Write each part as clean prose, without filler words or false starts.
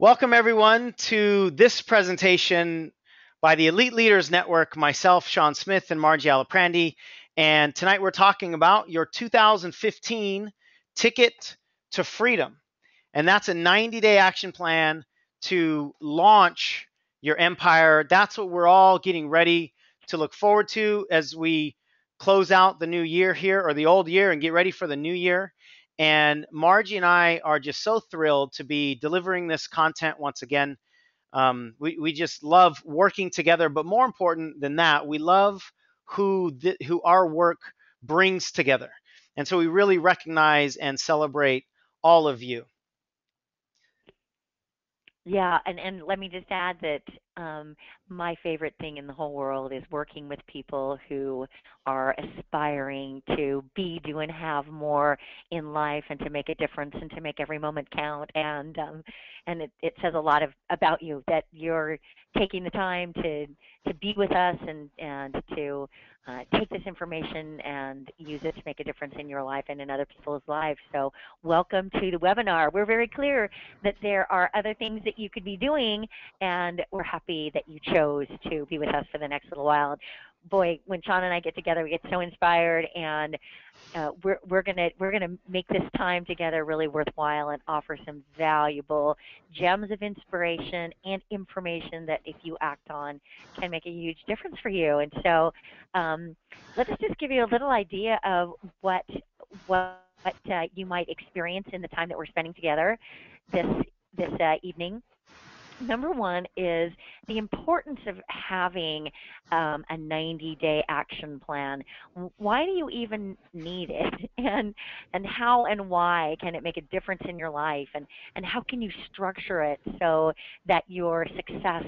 Welcome, everyone, to this presentation by the Elite Leaders Network, myself, Sean Smith, and Margie Aliprandi. And tonight we're talking about your 2015 Ticket to Freedom. And that's a 90-day action plan to launch your empire. That's what we're all getting ready to look forward to as we close out the new year here, or the old year, and get ready for the new year. And Margie and I are just so thrilled to be delivering this content once again. We just love working together, but more important than that, we love who our work brings together. And so we really recognize and celebrate all of you. Yeah, and let me just add that my favorite thing in the whole world is working with people who are aspiring to be, do, and have more in life, and to make a difference, and to make every moment count. And it says a lot about you that you're taking the time to be with us and to take this information and use it to make a difference in your life and in other people's lives. So welcome to the webinar. We're very clear that there are other things that you could be doing, and we're happy that you chose to be with us for the next little while. Boy, when Sean and I get together, we get so inspired, and we're gonna make this time together really worthwhile and offer some valuable gems of inspiration and information that, if you act on, can make a huge difference for you. And so, let us just give you a little idea of what you might experience in the time that we're spending together this evening. Number one is the importance of having a 90-day action plan. Why do you even need it? And how and why can it make a difference in your life? And how can you structure it so that your success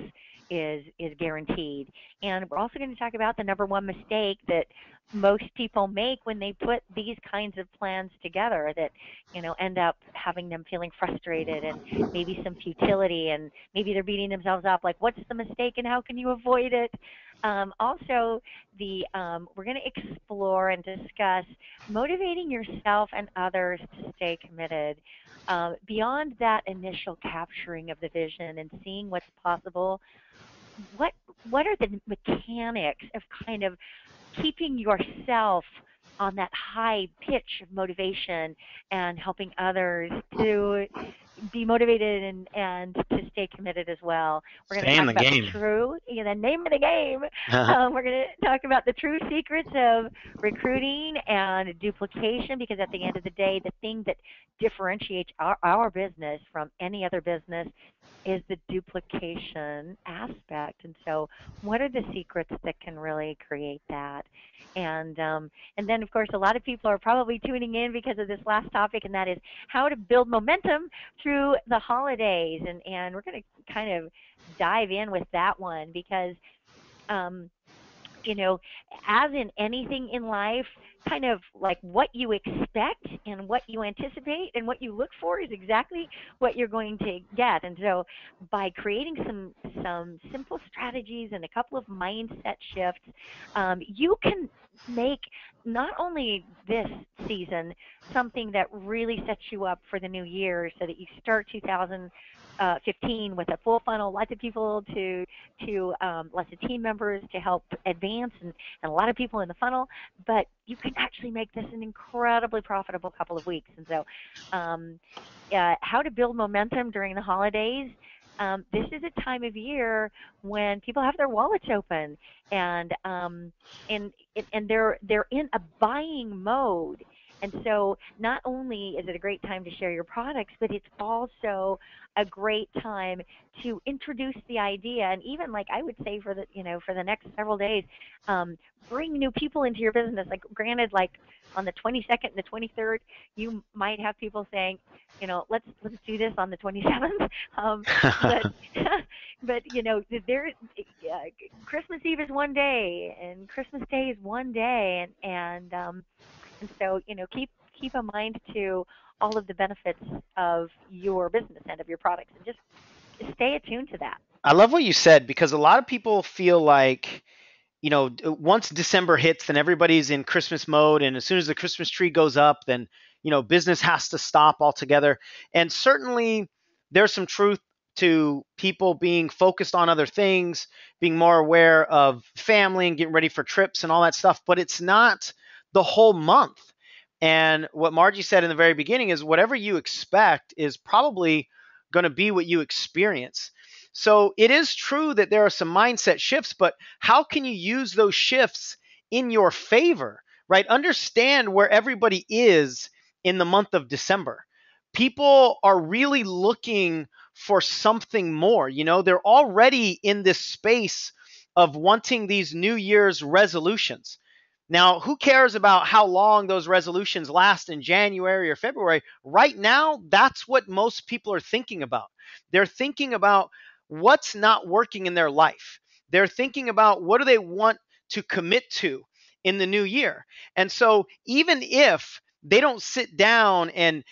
is guaranteed? And we're also going to talk about the number one mistake that most people make when they put these kinds of plans together, that end up having them feeling frustrated and maybe some futility, and maybe they're beating themselves up like, what's the mistake and how can you avoid it? Also, we're going to explore and discuss motivating yourself and others to stay committed. Beyond that initial capturing of the vision and seeing what's possible, what are the mechanics of kind of keeping yourself on that high pitch of motivation and helping others to be motivated and to stay committed as well. We're going to Stay in talk the about game. the name of the game. We're going to talk about the true secrets of recruiting and duplication, because at the end of the day, the thing that differentiates our business from any other business is the duplication aspect. And so, what are the secrets that can really create that? And then, of course, a lot of people are probably tuning in because of this last topic, and that is how to build momentum through the holidays. And we're going to kind of dive in with that one because, um, as in anything in life, kind of like what you expect and what you anticipate and what you look for is exactly what you're going to get. And so, by creating some simple strategies and a couple of mindset shifts, you can make not only this season something that really sets you up for the new year, so that you start 2015 with a full funnel, lots of people lots of team members to help advance, and a lot of people in the funnel, but you can actually make this an incredibly profitable couple of weeks. And so, how to build momentum during the holidays. This is a time of year when people have their wallets open, and they're in a buying mode. And so, not only is it a great time to share your products, but it's also a great time to introduce the idea. And even, like, I would say, for the next several days, bring new people into your business. Like, granted, like on the 22nd and the 23rd, you might have people saying, let's do this on the 27th. But but there, Christmas Eve is one day, and Christmas Day is one day, and so, keep in mind to all of the benefits of your business and of your products, and just stay attuned to that. I love what you said, because a lot of people feel like, once December hits, then everybody's in Christmas mode. And as soon as the Christmas tree goes up, then, business has to stop altogether. And certainly there's some truth to people being focused on other things, being more aware of family and getting ready for trips and all that stuff, but it's not the whole month. And what Margie said in the very beginning is whatever you expect is probably going to be what you experience. So it is true that there are some mindset shifts, but how can you use those shifts in your favor, right? Understand where everybody is in the month of December. People are really looking for something more. You know, they're already in this space of wanting these New Year's resolutions. Now, who cares about how long those resolutions last in January or February? Right now, that's what most people are thinking about. They're thinking about what's not working in their life. They're thinking about what do they want to commit to in the new year. And so, even if they don't sit down and,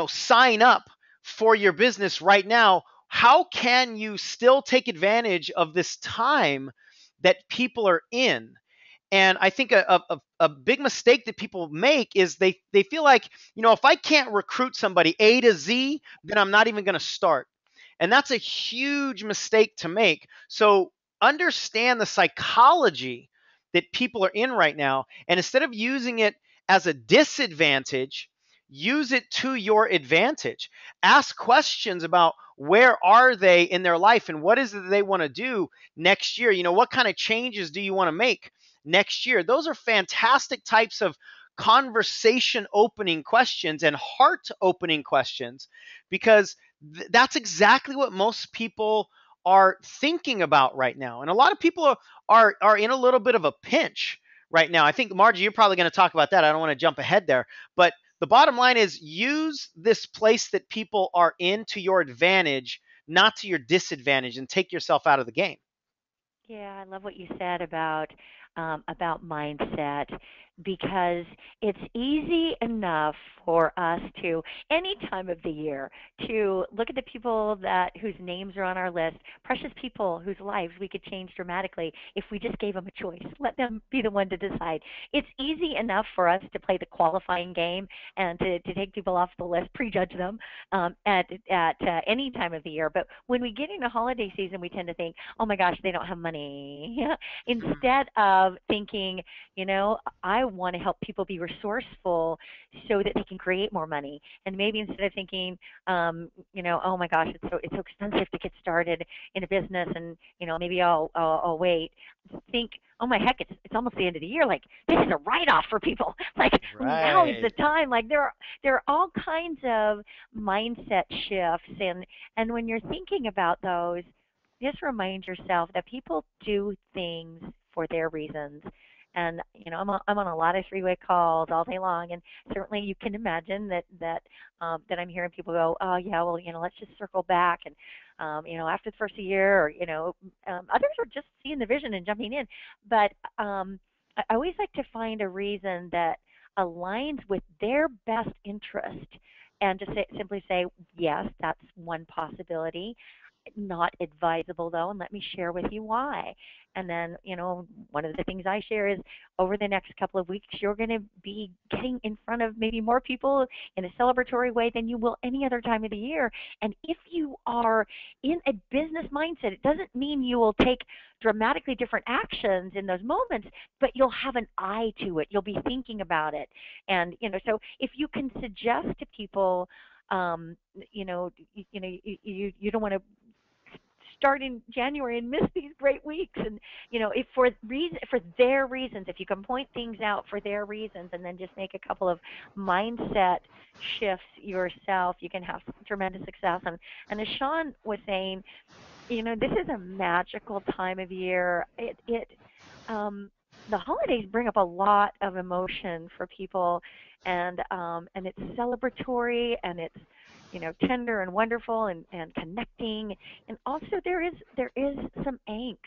sign up for your business right now, how can you still take advantage of this time that people are in? And I think a big mistake that people make is they feel like, if I can't recruit somebody A to Z, then I'm not even going to start. And that's a huge mistake to make. So understand the psychology that people are in right now. And instead of using it as a disadvantage, use it to your advantage. Ask questions about where are they in their life and what is it that they want to do next year. What kind of changes do you want to make next year? Those are fantastic types of conversation opening questions and heart opening questions, because that's exactly what most people are thinking about right now. And a lot of people are in a little bit of a pinch right now. I think, Margie, you're probably going to talk about that. I don't want to jump ahead there, but the bottom line is use this place that people are in to your advantage, not to your disadvantage, and take yourself out of the game. Yeah, I love what you said about mindset, because it's easy enough for us to any time of the year to look at the people that whose names are on our list, precious people whose lives we could change dramatically if we just gave them a choice. Let them be the one to decide. It's easy enough for us to play the qualifying game and to take people off the list, prejudge them at any time of the year. But when we get into holiday season, we tend to think, oh my gosh, they don't have money. Instead of thinking, I want to help people be resourceful so that they can create more money. And maybe instead of thinking, oh my gosh, it's so expensive to get started in a business, and maybe I'll wait. Think, oh my heck, it's almost the end of the year. Like, this is a write off for people. Like, now is the Right. time. Like, there are all kinds of mindset shifts, and when you're thinking about those, just remind yourself that people do things for their reasons. And I'm on a lot of three-way calls all day long, and certainly you can imagine that I'm hearing people go, oh yeah, well, let's just circle back, and after the first year, or others are just seeing the vision and jumping in. But I always like to find a reason that aligns with their best interest, and just simply say, yes, that's one possibility. Not advisable though, and let me share with you why. And then, one of the things I share is over the next couple of weeks, you're going to be getting in front of maybe more people in a celebratory way than you will any other time of the year. And if you are in a business mindset, it doesn't mean you will take dramatically different actions in those moments, but you'll have an eye to it. You'll be thinking about it. And, so if you can suggest to people, you don't want to start in January and miss these great weeks. And if for their reasons, if you can point things out for their reasons, and then just make a couple of mindset shifts yourself, you can have tremendous success. And as Sean was saying, this is a magical time of year. The holidays bring up a lot of emotion for people, and it's celebratory, and it's tender and wonderful, and connecting. And also there is some angst,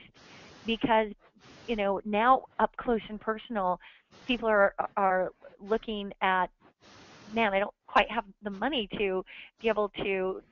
because now up close and personal, people are looking at, man, I don't quite have the money to be able to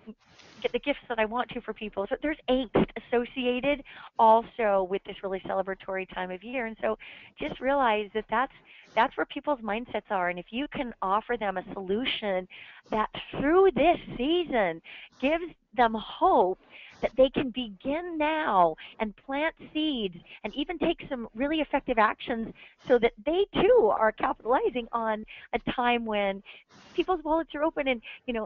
get the gifts that I want to for people. So there's angst associated also with this really celebratory time of year. And so just realize that that's where people's mindsets are. And if you can offer them a solution that through this season gives them hope, that they can begin now and plant seeds and even take some really effective actions so that they too are capitalizing on a time when people's wallets are open. And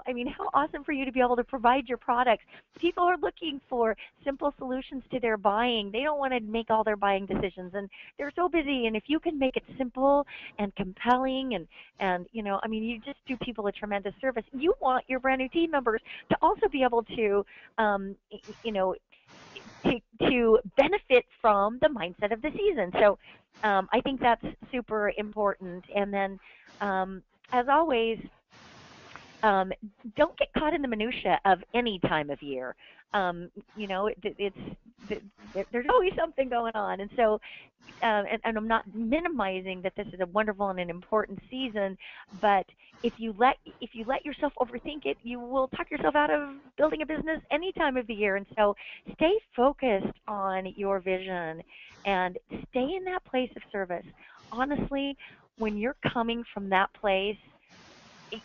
I mean, how awesome for you to be able to provide your products. People are looking for simple solutions to their buying. They don't want to make all their buying decisions, and they're so busy. And if you can make it simple and compelling, and I mean, you just do people a tremendous service. You want your brand new team members to also be able to um, you know to benefit from the mindset of the season. So I think that's super important. And then, as always, um, don't get caught in the minutia of any time of year. There's always something going on, and so and I'm not minimizing that this is a wonderful and an important season, but if you let yourself overthink it, you will talk yourself out of building a business any time of the year. And so stay focused on your vision and stay in that place of service. Honestly, when you're coming from that place,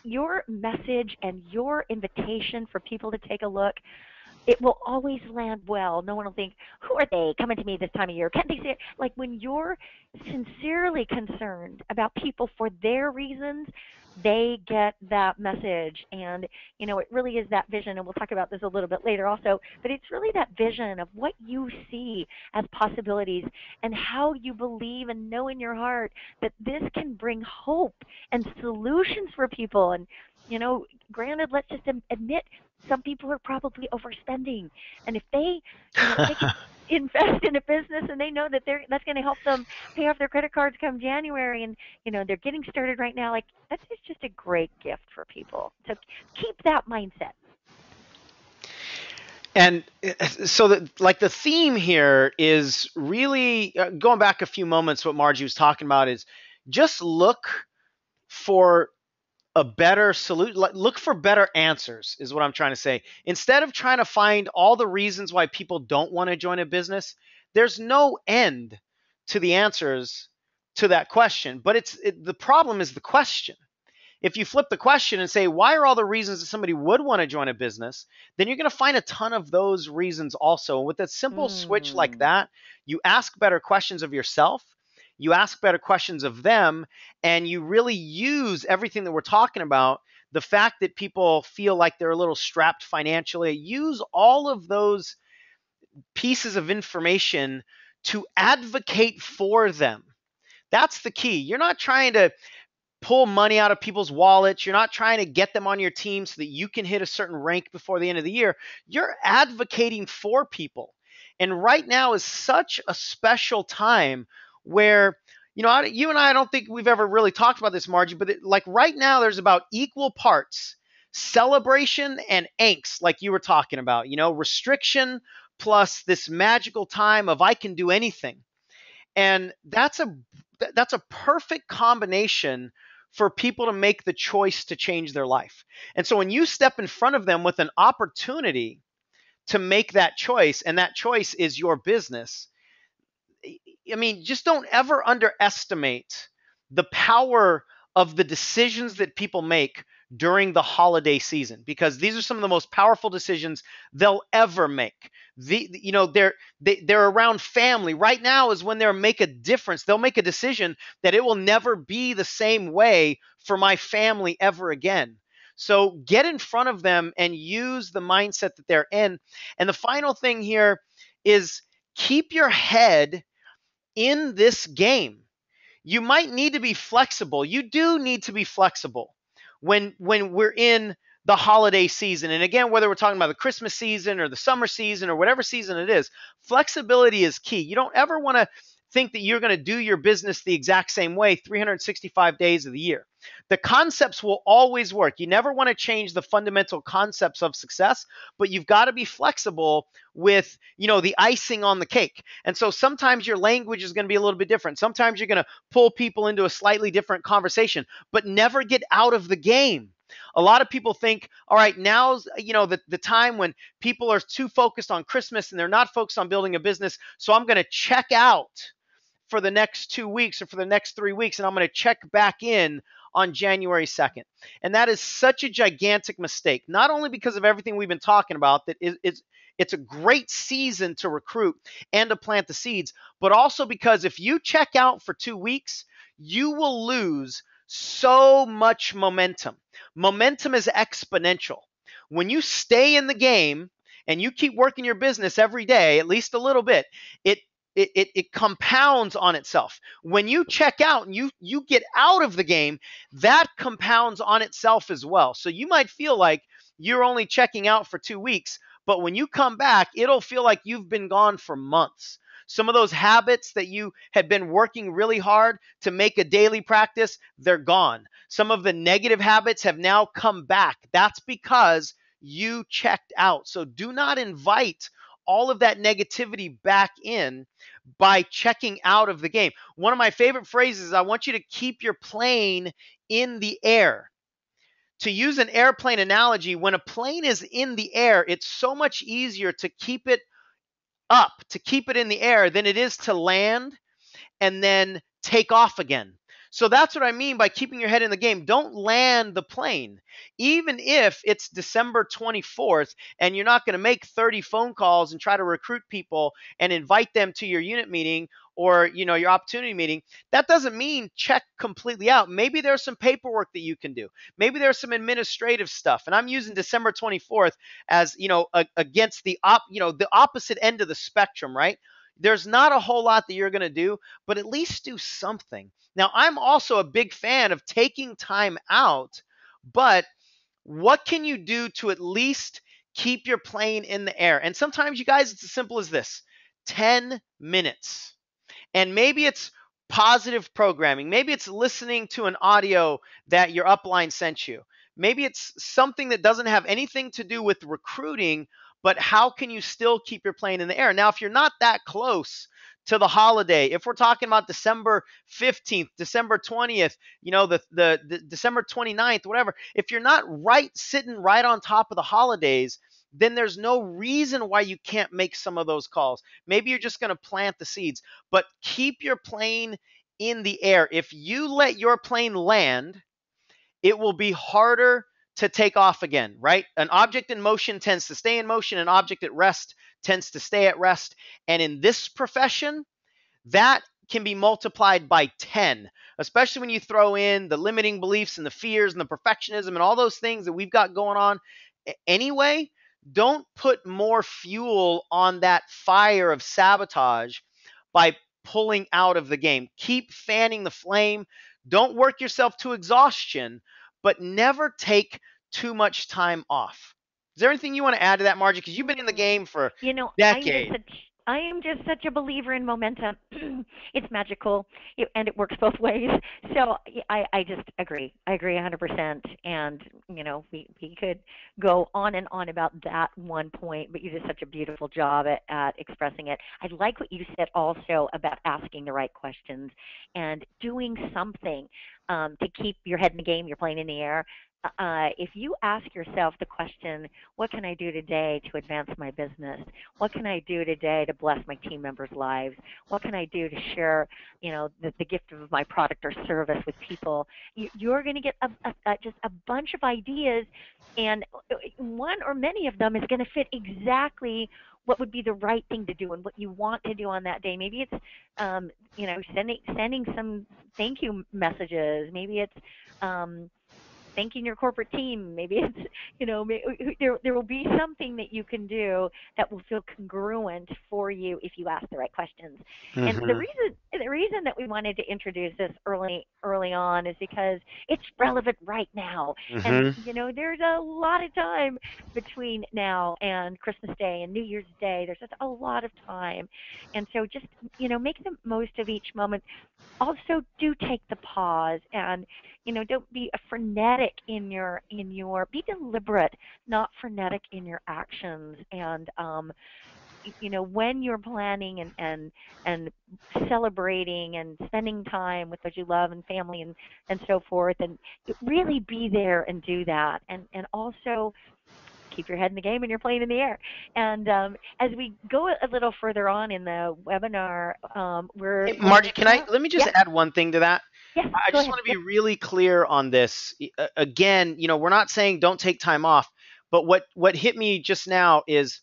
your message and your invitation for people to take a look, it will always land well. No one will think, who are they coming to me this time of year? Can't they see it? Like when you're sincerely concerned about people for their reasons, they get that message. And, it really is that vision. And we'll talk about this a little bit later also. But it's really that vision of what you see as possibilities and how you believe and know in your heart that this can bring hope and solutions for people. And, granted, let's just admit some people are probably overspending. And if they can invest in a business and they know that that's going to help them pay off their credit cards come January, and they're getting started right now, like that's just a great gift for people. So keep that mindset. And so like the theme here is really going back a few moments. What Margie was talking about is just look for a better solution. Look for better answers is what I'm trying to say. Instead of trying to find all the reasons why people don't want to join a business, there's no end to the answers to that question. But the problem is the question. If you flip the question and say, why are all the reasons that somebody would want to join a business? Then you're going to find a ton of those reasons also. And with a simple switch like Mm. that, you ask better questions of yourself, you ask better questions of them, and you really use everything that we're talking about. The fact that people feel like they're a little strapped financially, use all of those pieces of information to advocate for them. That's the key. You're not trying to pull money out of people's wallets. You're not trying to get them on your team so that you can hit a certain rank before the end of the year. You're advocating for people. And right now is such a special time where, you and I don't think we've ever really talked about this, Margie, but like right now, there's about equal parts celebration and angst, like you were talking about, restriction plus this magical time of I can do anything. And that's a perfect combination for people to make the choice to change their life. And so when you step in front of them with an opportunity to make that choice, and that choice is your business, I mean, just don't ever underestimate the power of the decisions that people make during the holiday season, because these are some of the most powerful decisions they'll ever make. They're around family. Right now is when they'll make a difference. They'll make a decision that it will never be the same way for my family ever again. So get in front of them and use the mindset that they're in. And the final thing here is keep your head in this game. You might need to be flexible. You do need to be flexible when we're in the holiday season. And again, whether we're talking about the Christmas season or the summer season or whatever season it is, flexibility is key. You don't ever want to think that you're going to do your business the exact same way 365 days of the year. The concepts will always work. You never want to change the fundamental concepts of success, but you've got to be flexible with, the icing on the cake. And so sometimes your language is going to be a little bit different. Sometimes you're going to pull people into a slightly different conversation, but never get out of the game. A lot of people think, all right, now's the time when people are too focused on Christmas and they're not focused on building a business. So I'm going to check out for the next 2 weeks or for the next 3 weeks, and I'm going to check back in on January 2nd. And that is such a gigantic mistake, not only because of everything we've been talking about, that it's a great season to recruit and to plant the seeds, but also because if you check out for 2 weeks, you will lose so much momentum. Momentum is exponential. When you stay in the game and you keep working your business every day, at least a little bit, it it compounds on itself. When you check out and you get out of the game, that compounds on itself as well. So you might feel like you're only checking out for 2 weeks, but when you come back, it'll feel like you've been gone for months. Some of those habits that you had been working really hard to make a daily practice, they're gone. Some of the negative habits have now come back. That's because you checked out. So do not invite all of that negativity back in by checking out of the game. One of my favorite phrases is, I want you to keep your plane in the air. To use an airplane analogy, when a plane is in the air, it's so much easier to keep it up, to keep it in the air, than it is to land and then take off again. So that's what I mean by keeping your head in the game. Don't land the plane. Even if it's December 24th and you're not going to make 30 phone calls and try to recruit people and invite them to your unit meeting or your opportunity meeting, that doesn't mean check completely out. Maybe there's some paperwork that you can do. Maybe there's some administrative stuff. And I'm using December 24th as, against the opposite end of the spectrum, right? There's not a whole lot that you're going to do, but at least do something. Now, I'm also a big fan of taking time out, but what can you do to at least keep your plane in the air? And sometimes, you guys, it's as simple as this: 10 minutes. And maybe it's positive programming. Maybe it's listening to an audio that your upline sent you. Maybe it's something that doesn't have anything to do with recruiting, but how can you still keep your plane in the air? Now, if you're not that close to the holiday, if we're talking about December 15th, December 20th, the December 29th, whatever, if you're not sitting right on top of the holidays, then there's no reason why you can't make some of those calls. Maybe you're just going to plant the seeds, but keep your plane in the air. If you let your plane land, it will be harder to take off again, right? An object in motion tends to stay in motion. An object at rest tends to stay at rest. And in this profession, that can be multiplied by 10, especially when you throw in the limiting beliefs and the fears and the perfectionism and all those things that we've got going on anyway. Don't put more fuel on that fire of sabotage by pulling out of the game. Keep fanning the flame. Don't work yourself to exhaustion, but never take too much time off. Is there anything you want to add to that, Margie? Because you've been in the game for You know, decades. I am just such a believer in momentum. It's magical, and it works both ways. So I just agree. I agree 100%. And we could go on and on about that one point, but you did such a beautiful job at expressing it. I like what you said also about asking the right questions and doing something to keep your head in the game, your plane in the air. If you ask yourself the question, what can I do today to advance my business? What can I do today to bless my team members' lives? What can I do to share, the gift of my product or service with people? You're going to get just a bunch of ideas, and one or many of them is going to fit exactly what would be the right thing to do and what you want to do on that day. Maybe it's, sending some thank you messages. Maybe it's thanking your corporate team. Maybe it's, there will be something that you can do that will feel congruent for you if you ask the right questions. And Mm-hmm. the reason that we wanted to introduce this early on is because it's relevant right now. And Mm-hmm. there's a lot of time between now and Christmas Day and New Year's Day. There's just a lot of time, and so just make the most of each moment. Also, do take the pause, and don't be a frenetic be deliberate, not frenetic in your actions. And when you're planning and celebrating and spending time with those you love and family and so forth, and really be there and do that. And also keep your head in the game and you're playing in the air. And as we go a little further on in the webinar, we're Hey, going Margie, to let me just yeah. add one thing to that. Yes, I go just ahead. want to be Yep. really clear on this. Again, we're not saying don't take time off, but what hit me just now is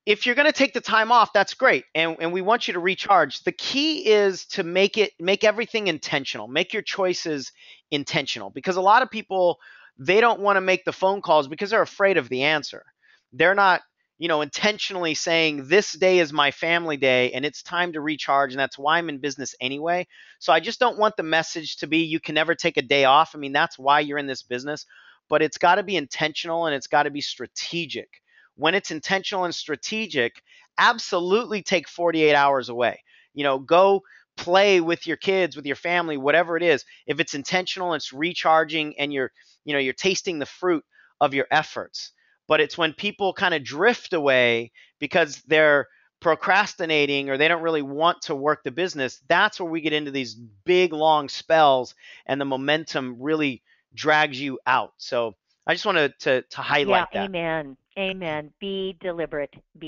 if you're going to take the time off, that's great. And we want you to recharge. The key is to make everything intentional. Make your choices intentional because a lot of people, they don't want to make the phone calls because they're afraid of the answer. They're not, intentionally saying this day is my family day and it's time to recharge. And that's why I'm in business anyway. So I just don't want the message to be you can never take a day off. I mean, that's why you're in this business, but it's got to be intentional and it's got to be strategic. When it's intentional and strategic, absolutely take 48 hours away. Go play with your kids, with your family, whatever it is. If it's intentional, it's recharging and you're tasting the fruit of your efforts. But it's when people kind of drift away because they're procrastinating or they don't really want to work the business, that's where we get into these big long spells and the momentum really drags you out. So I just wanted to Yeah, highlight that. amen. Amen. Be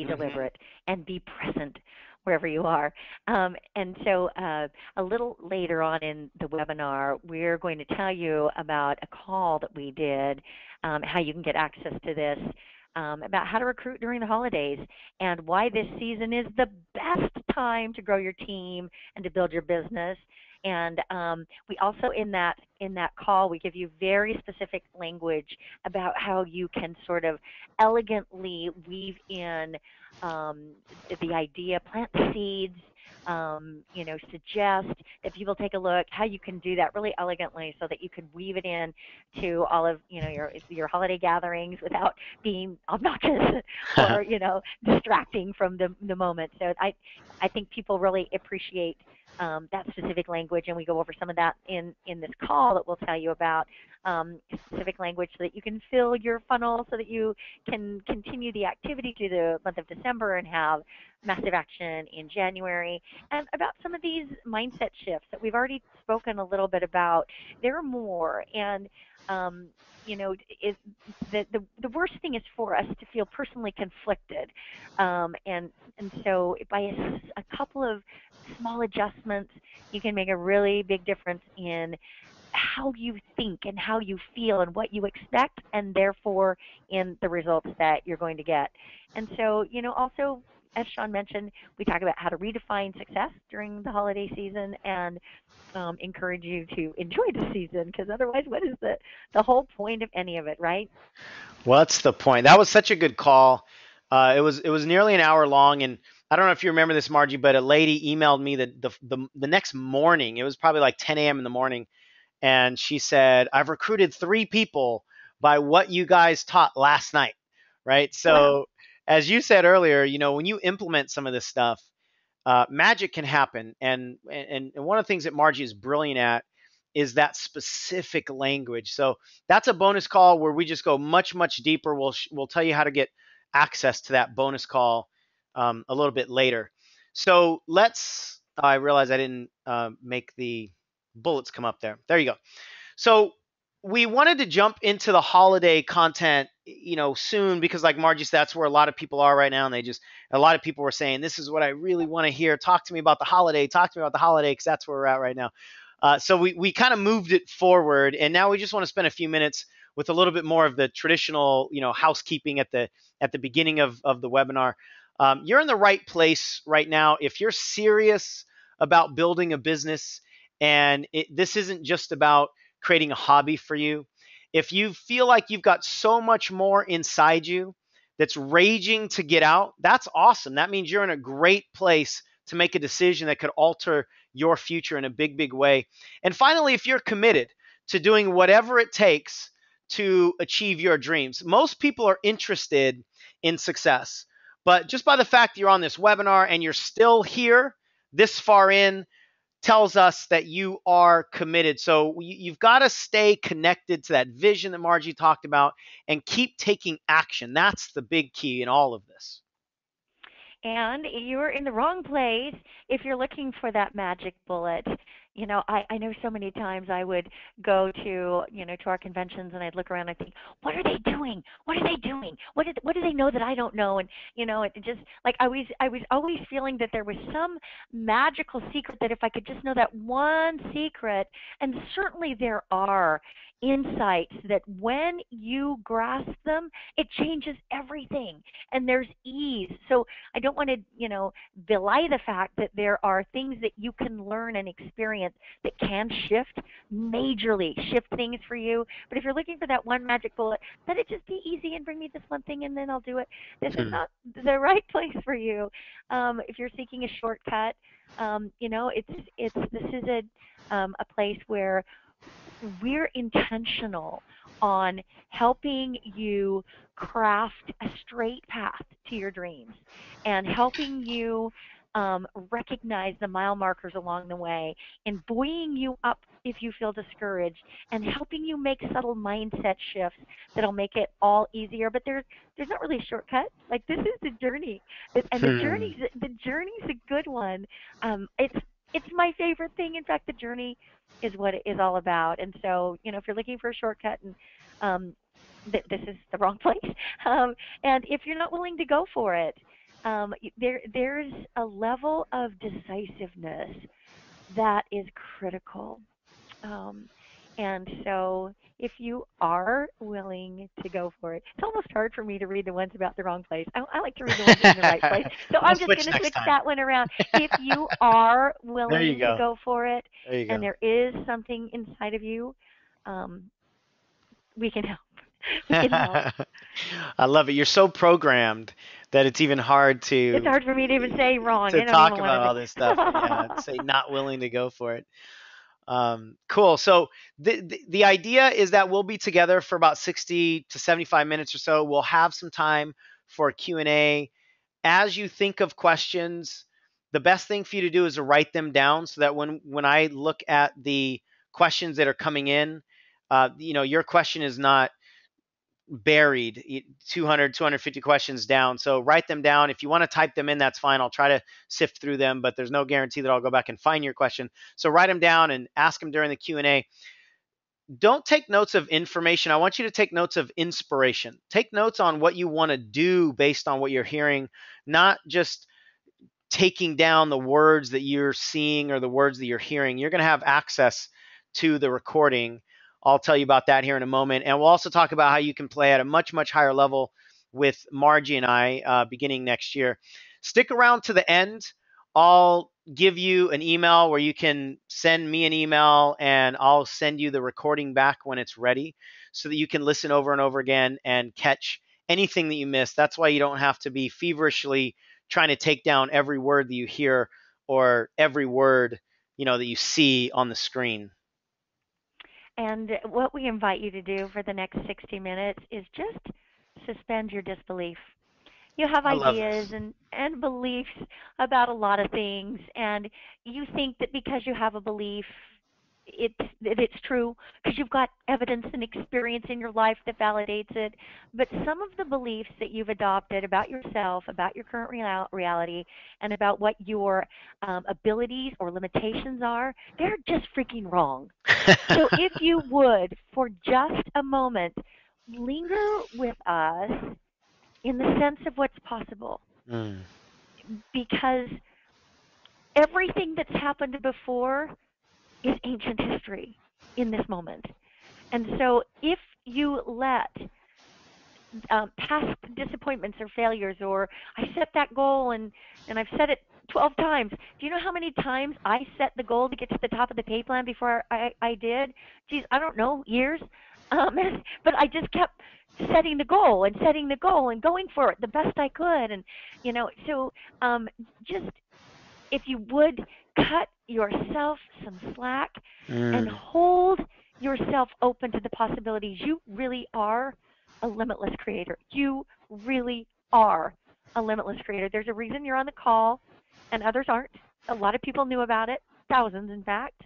Hmm. deliberate, and be present wherever you are. And so, a little later on in the webinar, we're going to tell you about a call that we did, how you can get access to this, about how to recruit during the holidays, and why this season is the best time to grow your team and to build your business. And we also in that call we give you very specific language about how you can sort of elegantly weave in um, the idea, plant the seeds, suggest that people take a look, how you can do that really elegantly so that you can weave it in to all of your holiday gatherings without being obnoxious or distracting from the moment. So I think people really appreciate that specific language, and we go over some of that in this call that we'll tell you about specific language so that you can fill your funnel so that you can continue the activity through the month of December and have massive action in January. And about some of these mindset shifts that we've already spoken a little bit about, there are more. And um, you know, it, the worst thing is for us to feel personally conflicted, and so by a couple of small adjustments, you can make a really big difference in how you think and how you feel and what you expect, and therefore in the results that you're going to get. And so, also, as Sean mentioned, we talk about how to redefine success during the holiday season and encourage you to enjoy the season because otherwise, what is the whole point of any of it, right? What's the point? That was such a good call. It was nearly an hour long, and I don't know if you remember this, Margie, but a lady emailed me the next morning. It was probably like 10 a.m. in the morning, and she said, "I've recruited 3 people by what you guys taught last night." Right. Wow. So, as you said earlier, when you implement some of this stuff, magic can happen. And one of the things that Margie is brilliant at is that specific language. So that's a bonus call where we just go much deeper. We'll tell you how to get access to that bonus call a little bit later. So let's. I realize I didn't make the bullets come up there. There you go. So we wanted to jump into the holiday content, soon because like Margie said, that's where a lot of people are right now. And a lot of people were saying, this is what I really want to hear. Talk to me about the holiday. Talk to me about the holiday because that's where we're at right now. So we kind of moved it forward, and now we just want to spend a few minutes with a little bit more of the traditional, housekeeping at the beginning of the webinar. You're in the right place right now if you're serious about building a business, and this isn't just about creating a hobby for you. If you feel like you've got so much more inside you that's raging to get out, that's awesome. That means you're in a great place to make a decision that could alter your future in a big way. And finally, if you're committed to doing whatever it takes to achieve your dreams, most people are interested in success. But just by the fact that you're on this webinar and you're still here this far in, tells us that you are committed. So you've got to stay connected to that vision that Margie talked about and keep taking action. That's the big key in all of this. And you're in the wrong place if you're looking for that magic bullet. I know so many times I would go to, to our conventions and I'd look around and I think, what are they doing? What are they doing? What do they know that I don't know? And, it just like I was always feeling that there was some magical secret that if I could just know that one secret, and certainly there are insights that when you grasp them, it changes everything and there's ease. So I don't want to, belie the fact that there are things that you can learn and experience that can majorly shift things for you. But if you're looking for that one magic bullet, let it just be easy and bring me this one thing and then I'll do it. This is Hmm. not the right place for you. If you're seeking a shortcut, this is a place where we're intentional on helping you craft a straight path to your dreams and helping you recognize the mile markers along the way and buoying you up if you feel discouraged and helping you make subtle mindset shifts that'll make it all easier. But there's not really a shortcut. Like this is the journey, and Hmm. the journey's a good one. It's my favorite thing. In fact, the journey is what it is all about. And so, if you're looking for a shortcut and um, this is the wrong place. Um, and if you're not willing to go for it, there's a level of decisiveness that is critical. Um, and so, if you are willing to go for it, it's almost hard for me to read the ones about the wrong place. I like to read the ones in the right place. So I'll I'm just switch going to next switch time. that one around. If you are There you willing to go. go for it, There you and go. there is something inside of you, um, we can help. We can help. I love it. You're so programmed that it's even hard It's hard for me to even say wrong. to I don't talk even want about to all this stuff and yeah, say not willing to go for it. Cool. So the idea is that we'll be together for about 60 to 75 minutes or so. We'll have some time for Q&A. As you think of questions, the best thing for you to do is to write them down so that when I look at the questions that are coming in, your question is not buried 200 250 questions down. So write them down. If you want to type them in, that's fine. I'll try to sift through them, but there's no guarantee that I'll go back and find your question. So write them down and ask them during the Q&A. Don't take notes of information. I want you to take notes of inspiration. Take notes on what you want to do based on what you're hearing, not just taking down the words that you're seeing or the words that you're hearing. You're going to have access to the recording. I'll tell you about that here in a moment. And we'll also talk about how you can play at a much, much higher level with Margie and I beginning next year. Stick around to the end. I'll give you an email where you can send me an email and I'll send you the recording back when it's ready so that you can listen over and over again and catch anything that you missed. That's why you don't have to be feverishly trying to take down every word that you hear or every word that you see on the screen. And what we invite you to do for the next 60 minutes is just suspend your disbelief. You have I love ideas this. and beliefs about a lot of things, and you think that because you have a belief, it's true because you've got evidence and experience in your life that validates it. But some of the beliefs that you've adopted about yourself, about your current reality, and about what your abilities or limitations are, they're just freaking wrong. So if you would, for just a moment, linger with us in the sense of what's possible, Mm. because everything that's happened before is ancient history in this moment. And so if you let past disappointments or failures, or I set that goal and I've set it 12 times. Do you know how many times I set the goal to get to the top of the pay plan before I did? Geez, I don't know, years. Um, but I just kept setting the goal and setting the goal and going for it the best I could. And, so just if you would cut yourself some slack and Mm. hold yourself open to the possibilities. You really are a limitless creator. You really are a limitless creator. There's a reason you're on the call and others aren't. A lot of people knew about it, thousands, in fact,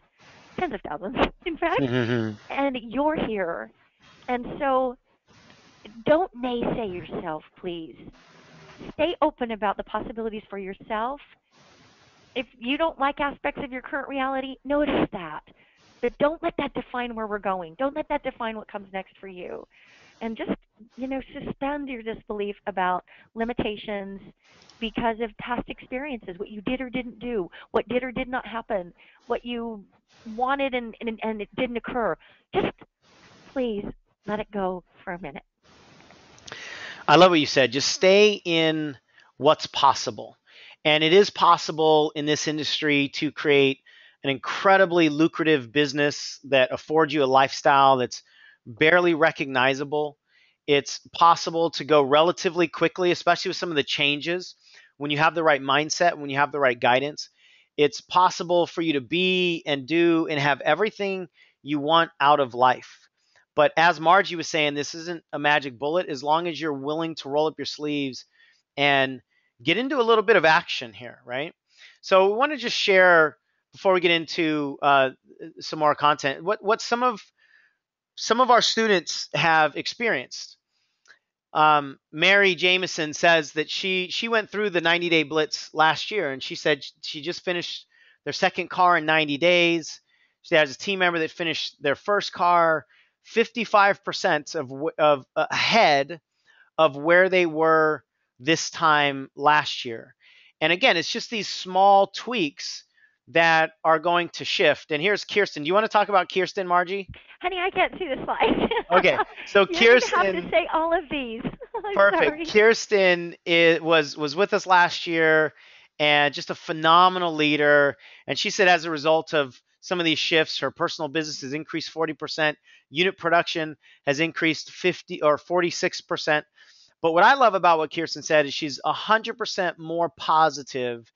tens of thousands, in fact, Mm-hmm. and you're here. And so don't naysay yourself, please. Stay open about the possibilities for yourself If you don't like aspects of your current reality, notice that. But don't let that define where we're going. Don't let that define what comes next for you. And just, suspend your disbelief about limitations because of past experiences, what you did or didn't do, what did or did not happen, what you wanted and it didn't occur. Just please let it go for a minute. I love what you said. Just stay in what's possible. And it is possible in this industry to create an incredibly lucrative business that affords you a lifestyle that's barely recognizable. It's possible to go relatively quickly, especially with some of the changes when you have the right mindset, when you have the right guidance. It's possible for you to be and do and have everything you want out of life. But as Margie was saying, this isn't a magic bullet as long as you're willing to roll up your sleeves and get into a little bit of action here, right? So we want to just share before we get into some more content what some of our students have experienced. Mary Jameson says that she went through the 90-day blitz last year, and she said she just finished their second car in 90 days. She has a team member that finished their first car 55% of ahead of where they were this time last year. And again, it's just these small tweaks that are going to shift. And here's Kirsten. Do you want to talk about Kirsten, Margie? Honey, I can't see the slides. Okay, so You don't even have to Kirsten, say all of these. I'm perfect. sorry. Kirsten was with us last year and just a phenomenal leader. And she said as a result of some of these shifts, her personal business has increased 40%, unit production has increased 50 or 46%. But what I love about what Kirsten said is she's 100% more positive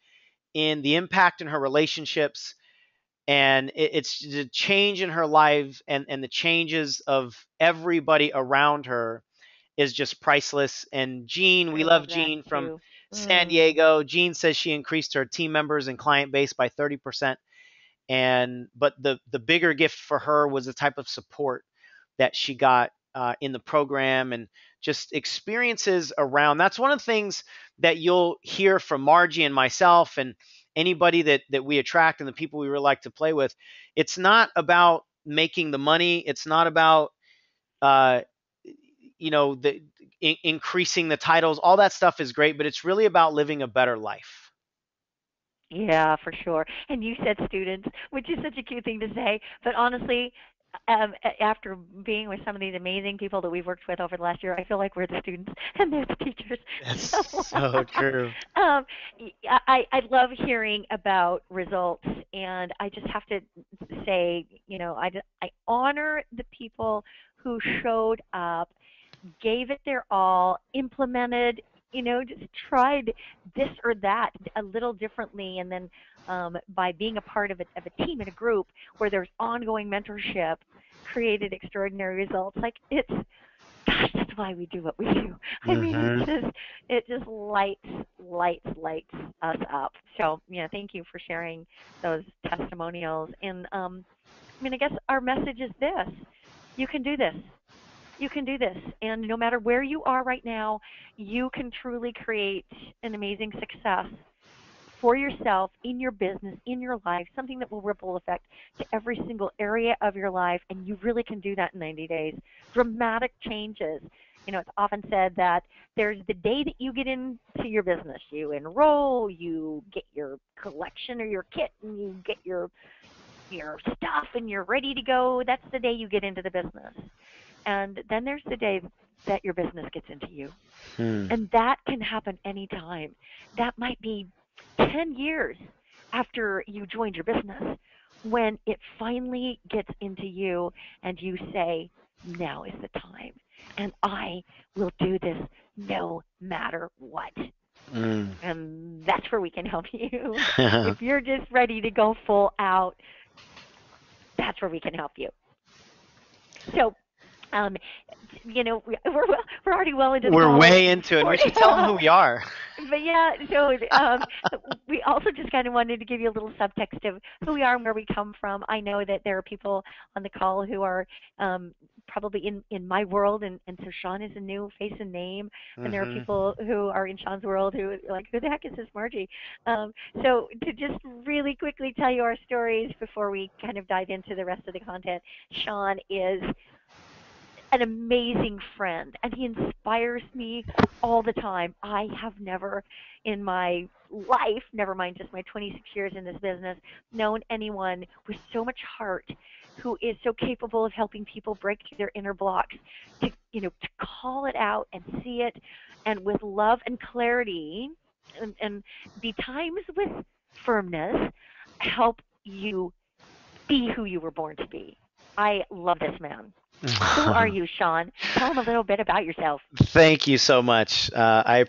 in the impact in her relationships, and it's the change in her life and the changes of everybody around her is just priceless. And Jean, we I love love that Jean from too. San Mm. Diego. Jean says she increased her team members and client base by 30%. And but the bigger gift for her was the type of support that she got in the program and just experiences around. That's one of the things that you'll hear from Margie and myself and anybody that we attract and the people we really like to play with. It's not about making the money. It's not about uh, the increasing the titles. All that stuff is great, but it's really about living a better life. Yeah, for sure. And you said students, which is such a cute thing to say, but honestly, after being with some of these amazing people that we've worked with over the last year, I feel like we're the students and they're the teachers. That's So, so true. um, I love hearing about results, and I just have to say, I honor the people who showed up, gave it their all, implemented, just tried this or that a little differently, and then by being a part of a team and a group where there's ongoing mentorship, created extraordinary results. Like gosh, that's why we do what we do. I mean, Hmm. it just lights us up. So, thank you for sharing those testimonials. And I mean, I guess our message is this: you can do this. You can do this. And no matter where you are right now, you can truly create an amazing success for yourself, in your business, in your life, something that will ripple effect to every single area of your life. And you really can do that in 90 days. Dramatic changes. It's often said that there's the day that you get into your business. You enroll, you get your collection or your kit, and you get your stuff, and you're ready to go. That's the day you get into the business. And then there's the day that your business gets into you. Hmm. And that can happen anytime. That might be 10 years after you joined your business when it finally gets into you and you say, now is the time. And I will do this no matter what. Mm. And that's where we can help you. If you're just ready to go full out, that's where we can help you. So, um, we're already well into the We're call. way into it. And we should tell them who we are. But yeah, so we also just kind of wanted to give you a little subtext of who we are and where we come from. I know that there are people on the call who are probably in my world, and so Sean is a new face and name, and there are Hmm. people who are in Sean's world who are like, who the heck is this Margie? So to just really quickly tell you our stories before we kind of dive into the rest of the content, Sean is an amazing friend, and he inspires me all the time. I have never in my life, never mind just my 26 years in this business, known anyone with so much heart who is so capable of helping people break through their inner blocks to, to call it out and see it, and with love and clarity, and be times with firmness, help you be who you were born to be. I love this man. Who are you, Sean? Tell them a little bit about yourself. Thank you so much. I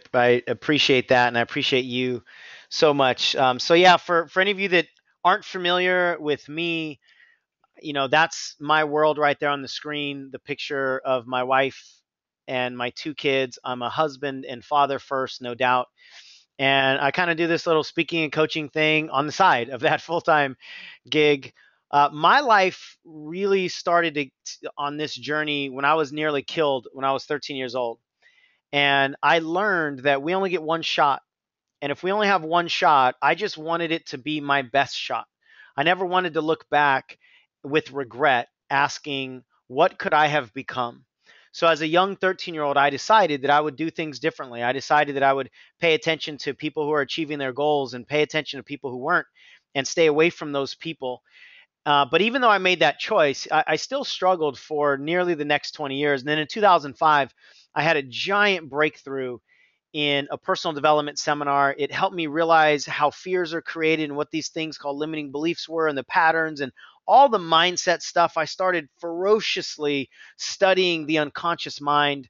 appreciate that, and I appreciate you so much. So yeah, for any of you that aren't familiar with me, that's my world right there on the screen. The picture of my wife and my two kids. I'm a husband and father first, no doubt. And I kind of do this little speaking and coaching thing on the side of that full time gig. My life really started on this journey when I was nearly killed when I was 13 years old. And I learned that we only get one shot. And if we only have one shot, I just wanted it to be my best shot. I never wanted to look back with regret asking, what could I have become? So, as a young 13-year-old, I decided that I would do things differently. I decided that I would pay attention to people who are achieving their goals and pay attention to people who weren't and stay away from those people. But even though I made that choice, I still struggled for nearly the next 20 years. And then in 2005, I had a giant breakthrough in a personal development seminar. It helped me realize how fears are created and what these things called limiting beliefs were and the patterns and all the mindset stuff. I started ferociously studying the unconscious mind.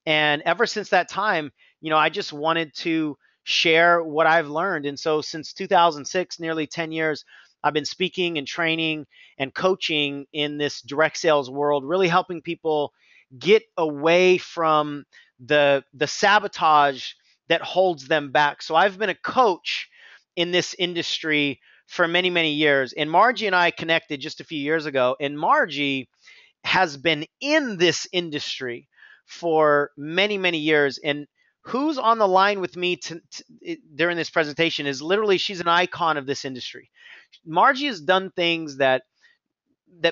And ever since that time, I just wanted to share what I've learned. And so since 2006, nearly 10 years, I've been speaking and training and coaching in this direct sales world, really helping people get away from the sabotage that holds them back. So I've been a coach in this industry for many, many years. And Margie and I connected just a few years ago. And Margie has been in this industry for many, many years. And who's on the line with me during this presentation is literally, she's an icon of this industry. Margie has done things that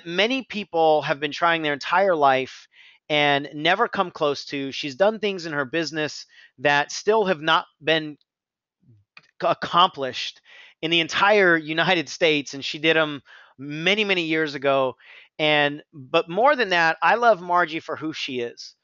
many people have been trying their entire life and never come close to. She's done things in her business that still have not been accomplished in the entire United States, and she did them many, many years ago. But more than that, I love Margie for who she is.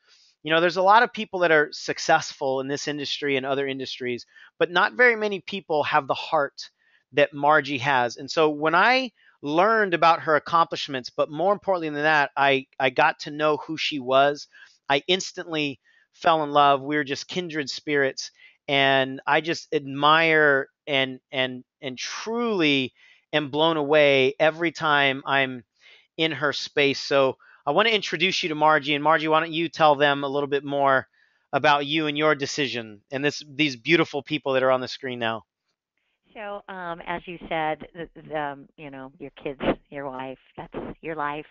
There's a lot of people that are successful in this industry and other industries, but not very many people have the heart that Margie has. And so when I learned about her accomplishments, but more importantly than that, I got to know who she was. I instantly fell in love. We were just kindred spirits, and I just admire and truly am blown away every time I'm in her space. So I want to introduce you to Margie. And Margie, why don't you tell them a little bit more about you and your decision and these beautiful people that are on the screen now? So, as you said, your kids, your wife, that's your life,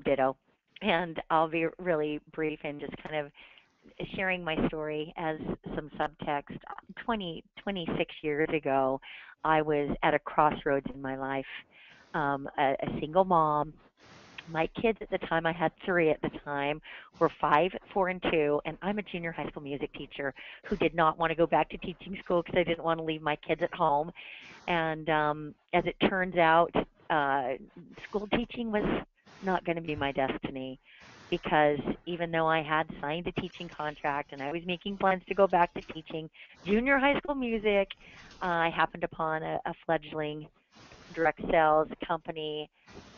ditto. And I'll be really brief and just kind of sharing my story as some subtext. 26 years ago, I was at a crossroads in my life. A single mom. My kids at the time, I had three at the time, were 5, 4, and 2, and I'm a junior high school music teacher who did not want to go back to teaching school because I didn't want to leave my kids at home. And as it turns out, uh, school teaching was not going to be my destiny, because even though I had signed a teaching contract and I was making plans to go back to teaching junior high school music, I happened upon a fledgling direct sales company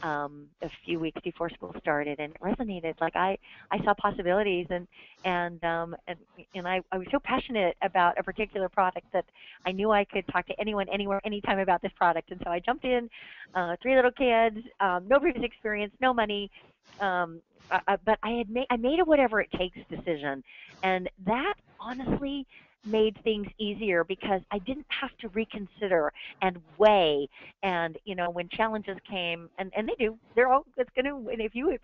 a few weeks before school started, and it resonated. Like I saw possibilities, and I was so passionate about a particular product that I knew I could talk to anyone, anywhere, anytime about this product. And so I jumped in, three little kids, no previous experience, no money, but I made a whatever it takes decision, and that honestly made things easier because I didn't have to reconsider and weigh. And when challenges came, and they do, they're all it's going to. And if you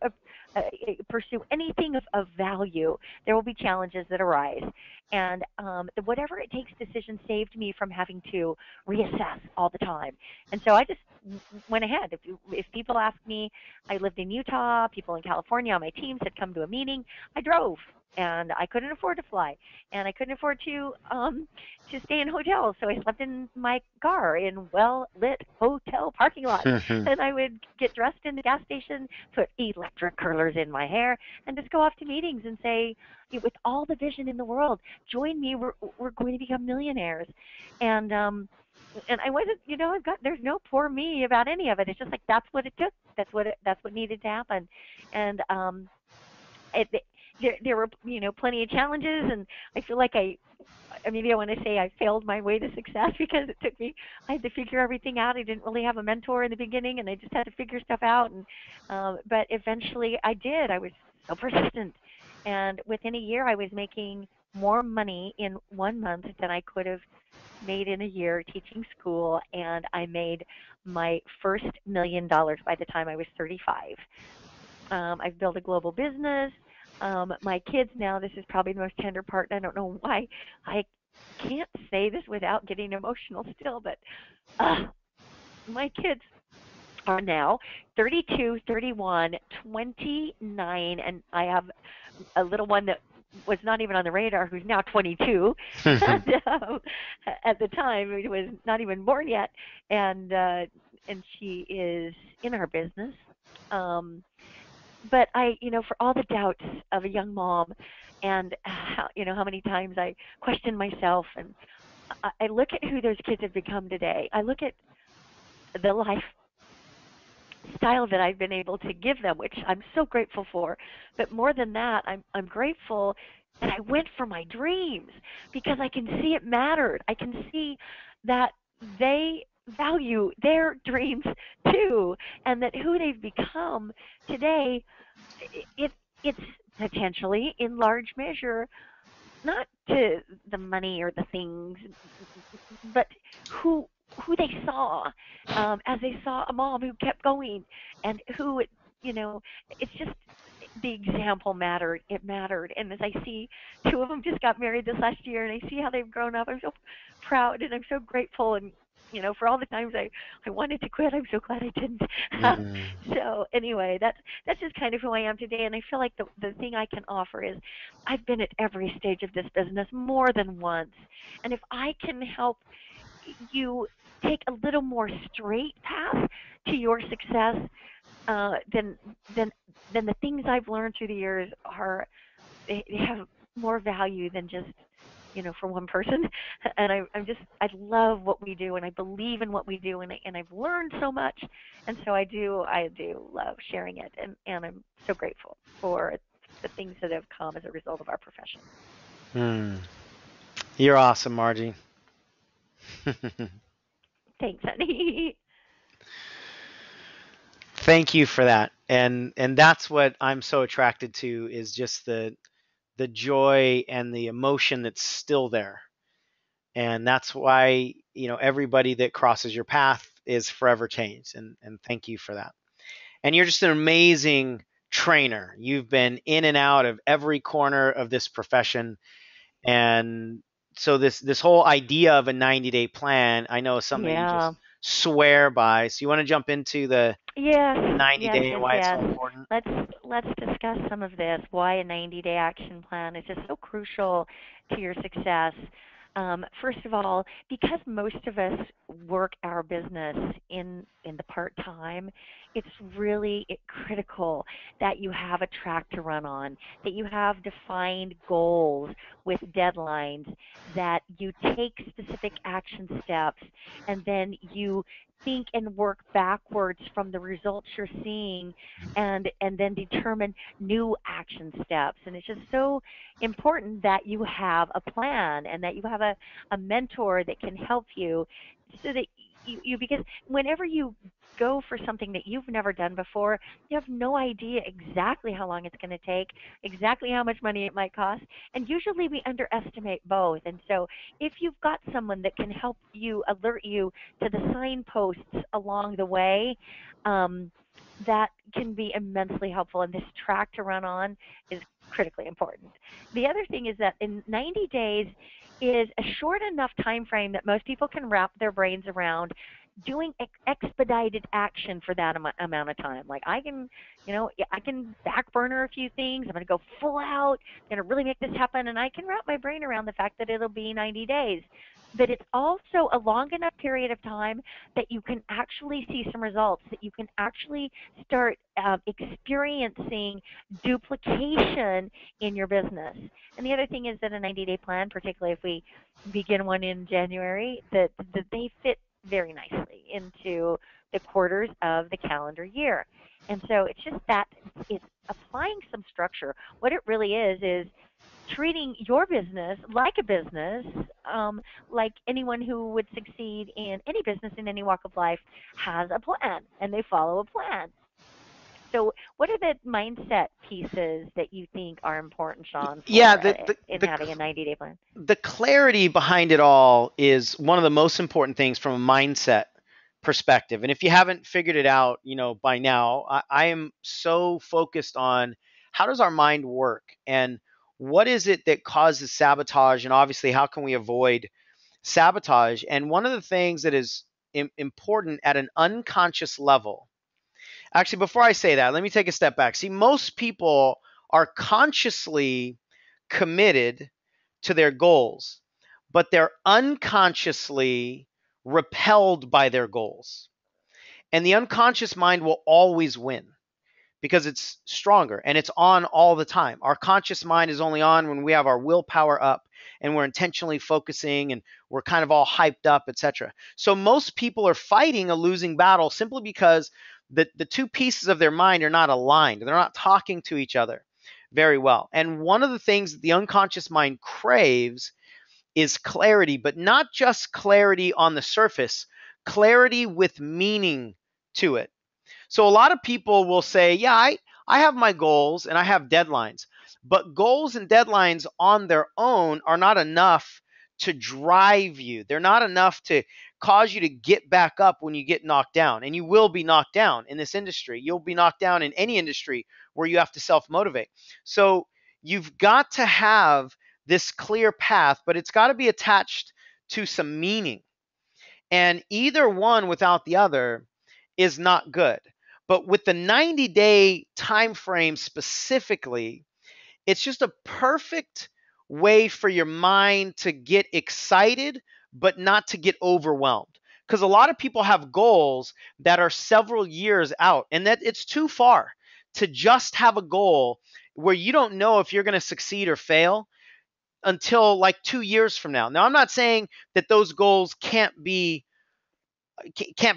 pursue anything of value, there will be challenges that arise. And the whatever it takes decision saved me from having to reassess all the time. And so I just went ahead. If people ask me, I lived in Utah, people in California on my teams had come to a meeting, I drove. And I couldn't afford to fly, and I couldn't afford to stay in hotels, so I slept in my car in well lit hotel parking lots. And I would get dressed in the gas station, put electric curlers in my hair, and just go off to meetings and say, with all the vision in the world, join me. We're going to become millionaires. And I wasn't, I've got there's no poor me about any of it. It's just like that's what it took. That's what needed to happen. And it, there were plenty of challenges, and I feel like maybe I want to say I failed my way to success because it took me. I had to figure everything out. I didn't really have a mentor in the beginning, and I just had to figure stuff out. And but eventually, I did. I was so persistent, and within a year, I was making more money in 1 month than I could have made in a year teaching school, and I made my first $1 million by the time I was 35. I've built a global business. My kids now, this is probably the most tender part, and I don't know why I can't say this without getting emotional still, but my kids are now 32, 31, 29, and I have a little one that was not even on the radar who's now 22. And at the time, it was not even born yet, and she is in our business. Um, but for all the doubts of a young mom, and how many times I question myself, and I look at who those kids have become today. I look at the lifestyle that I've been able to give them, which I'm so grateful for. But more than that, I'm grateful that I went for my dreams because I can see it mattered. I can see that they value their dreams too, and that who they've become today, it it's potentially in large measure not to the money or the things, but who who they saw, as they saw a mom who kept going, and who you know it's just the example mattered. It mattered, and as I see two of them just got married this last year, and I see how they've grown up, I'm so proud and I'm so grateful. And for all the times I wanted to quit, I'm so glad I didn't. Mm. So anyway, that's just kind of who I am today, and I feel like the thing I can offer is I've been at every stage of this business more than once, and if I can help you take a little more straight path to your success, uh, then then then the things I've learned through the years are they have more value than just for one person. And I love what we do, and I believe in what we do, and I've learned so much, and so I do love sharing it, and I'm so grateful for the things that have come as a result of our profession. Mm. You're awesome, Margie. Thanks, honey. Thank you for that. And that's what I'm so attracted to is just the joy and the emotion that's still there. And that's why, everybody that crosses your path is forever changed. And thank you for that. And you're just an amazing trainer. You've been in and out of every corner of this profession. And so this whole idea of a 90-day plan, I know is something that you just Yeah. swear by. So you want to jump into the Yes, 90 yes, day and yes, why it's so yes. important? Let's let's discuss some of this. Why a 90-day action plan is just so crucial to your success. First of all, because most of us work our business in the part time, it's really critical that you have a track to run on, that you have defined goals with deadlines, that you take specific action steps, and then you think and work backwards from the results you're seeing, and then determine new action steps. And it's just so important that you have a plan and that you have a mentor that can help you so that because whenever you go for something that you've never done before, you have no idea exactly how long it's going to take, exactly how much money it might cost, and usually we underestimate both. And so if you've got someone that can help you, alert you to the signposts along the way, um, that can be immensely helpful. And this track to run on is critically important. The other thing is that in 90 days is a short enough time frame that most people can wrap their brains around doing expedited action for that amount of time. Like I can, I can back burner a few things. I'm going to go full out, going to really make this happen, and I can wrap my brain around the fact that it'll be 90 days. But it's also a long enough period of time that you can actually see some results, that you can actually start experiencing duplication in your business. And the other thing is that a 90-day plan, particularly if we begin one in January, that they fit very nicely into the quarters of the calendar year. And so it's just that it's applying some structure. What it really is treating your business like a business, like anyone who would succeed in any business in any walk of life has a plan and they follow a plan. So, what are the mindset pieces that you think are important, Sean, Yeah, for the in the having a 90-day plan? the clarity behind it all is one of the most important things from a mindset perspective. And if you haven't figured it out, by now, I am so focused on how does our mind work and what is it that causes sabotage, and obviously how can we avoid sabotage. And one of the things that is important at an unconscious level. Actually, before I say that, let me take a step back. See, most people are consciously committed to their goals, but they're unconsciously repelled by their goals. And the unconscious mind will always win because it's stronger and it's on all the time. Our conscious mind is only on when we have our willpower up and we're intentionally focusing and we're kind of all hyped up, etc. So most people are fighting a losing battle simply because the two pieces of their mind are not aligned. They're not talking to each other very well. And one of the things that the unconscious mind craves is clarity, but not just clarity on the surface, clarity with meaning to it. So a lot of people will say, yeah, I have my goals and I have deadlines, but goals and deadlines on their own are not enough to drive you. They're not enough to cause you to get back up when you get knocked down. And you will be knocked down in this industry. You'll be knocked down in any industry where you have to self motivate. So you've got to have this clear path, but it's got to be attached to some meaning. And either one without the other is not good. But with the 90-day time frame specifically, it's just a perfect way for your mind to get excited, but not to get overwhelmed. Because a lot of people have goals that are several years out, and that it's too far to just have a goal where you don't know if you're going to succeed or fail until like 2 years from now. Now, I'm not saying that those goals can't be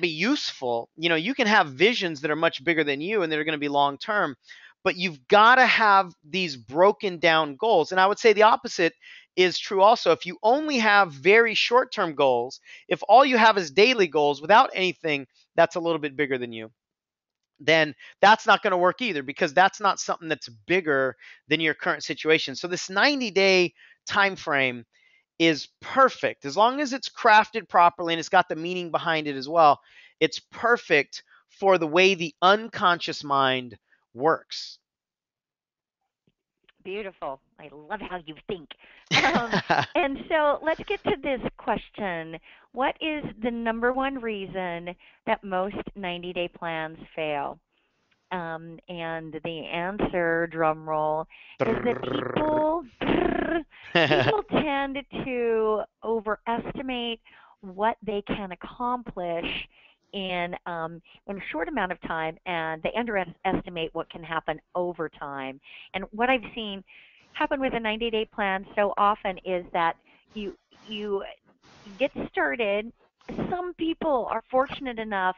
useful. You can have visions that are much bigger than you and that are going to be long term, but you've got to have these broken down goals. And I would say the opposite is true also. If you only have very short term goals, if all you have is daily goals without anything that's a little bit bigger than you, then that's not going to work either, because that's not something that's bigger than your current situation. So this 90-day time frame is perfect as long as it's crafted properly and it's got the meaning behind it as well. It's perfect for the way the unconscious mind works. Beautiful. I love how you think. Um, and so let's get to this question. What is the number one reason that most 90-day plans fail? And the answer, drum roll, is that people tend to overestimate what they can accomplish in a short amount of time, and they underestimate what can happen over time. And what I've seen happen with a 90-day plan so often is that you get started. Some people are fortunate enough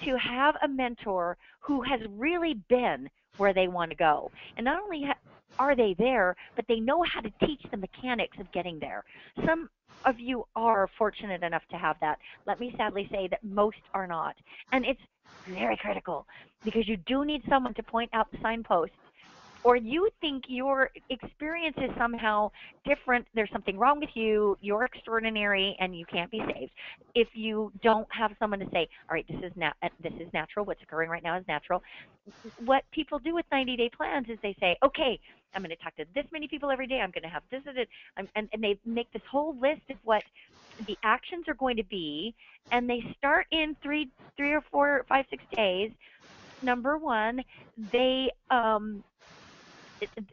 to have a mentor who has really been where they want to go. And not only are they there, but they know how to teach the mechanics of getting there. Some of you are fortunate enough to have that. Let me sadly say that most are not. And it's very critical because you do need someone to point out the signposts, or you think your experience is somehow different, there's something wrong with you, you're extraordinary, and you can't be saved. If you don't have someone to say, all right, this is natural, what's occurring right now is natural. What people do with 90-day plans is they say, okay, I'm going to talk to this many people every day, I'm going to have this, and they make this whole list of what the actions are going to be, and they start in three or four, 5, 6 days. Number one, they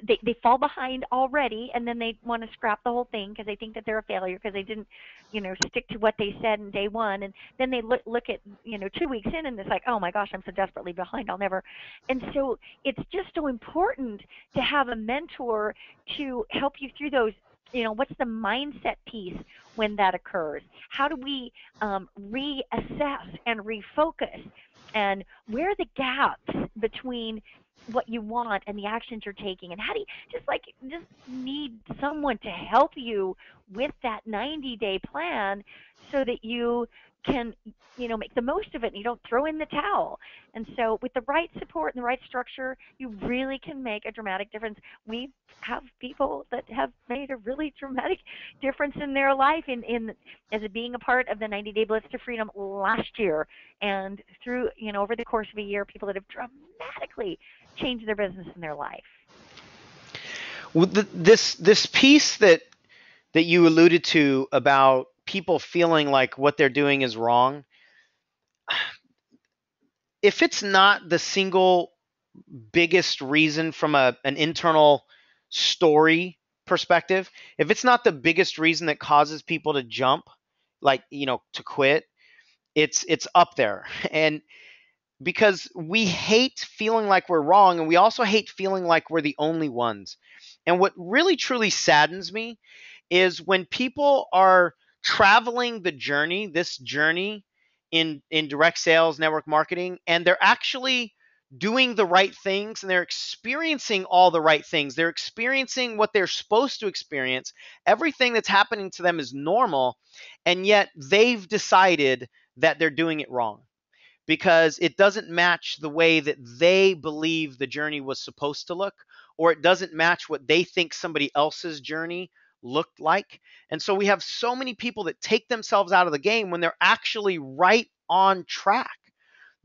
they fall behind already, and then they want to scrap the whole thing because they think that they're a failure because they didn't, stick to what they said in day one. And then they look at 2 weeks in, and it's like, oh my gosh, I'm so desperately behind, I'll never. And so it's just so important to have a mentor to help you through those. What's the mindset piece when that occurs? How do we reassess and refocus? And where are the gaps between what you want and the actions you're taking, and how do you just need someone to help you with that 90-day plan so that you can make the most of it and you don't throw in the towel. And so with the right support and the right structure, you really can make a dramatic difference. We have people that have made a really dramatic difference in their life in as a being a part of the 90-day Blitz to Freedom last year, and through over the course of a year, people that have dramatically changed their business and their life. Well, this piece that you alluded to about people feeling like what they're doing is wrong, if it's not the single biggest reason from an internal story perspective, if it's not the biggest reason that causes people to jump, like, to quit, it's up there. And because we hate feeling like we're wrong, and we also hate feeling like we're the only ones. And what really truly saddens me is when people are traveling this journey in direct sales, network marketing, and they're actually doing the right things, and they're experiencing all the right things. They're experiencing what they're supposed to experience. Everything that's happening to them is normal, and yet they've decided that they're doing it wrong because it doesn't match the way that they believe the journey was supposed to look, or it doesn't match what they think somebody else's journey looked like. And so we have so many people that take themselves out of the game when they're actually right on track.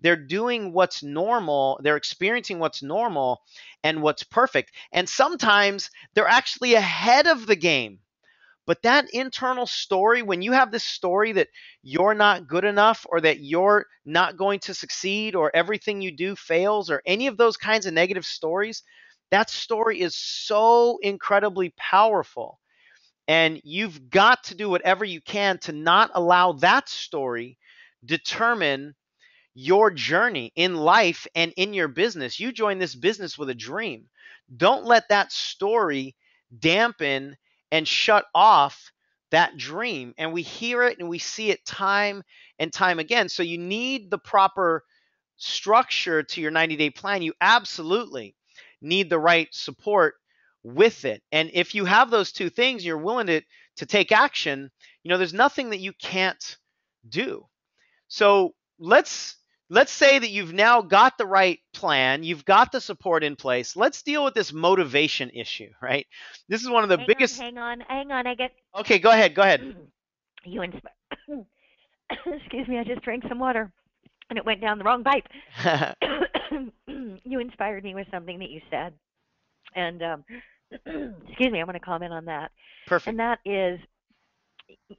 They're doing what's normal, they're experiencing what's normal and what's perfect. And sometimes they're actually ahead of the game. But that internal story, when you have this story that you're not good enough, or that you're not going to succeed, or everything you do fails, or any of those kinds of negative stories, that story is so incredibly powerful. And you've got to do whatever you can to not allow that story determine your journey in life and in your business. You join this business with a dream. Don't let that story dampen and shut off that dream. And we hear it and we see it time and time again. So you need the proper structure to your 90-day plan. You absolutely need the right support with it. And if you have those two things, you're willing to take action, there's nothing that you can't do. So let's say that you've now got the right plan, you've got the support in place. Let's deal with this motivation issue, right? This is one of the biggest. Hang on. I get. Okay, go ahead. You inspire. Excuse me. I just drank some water, and it went down the wrong pipe. You inspired me with something that you said, and excuse me. I want to comment on that. Perfect. And that is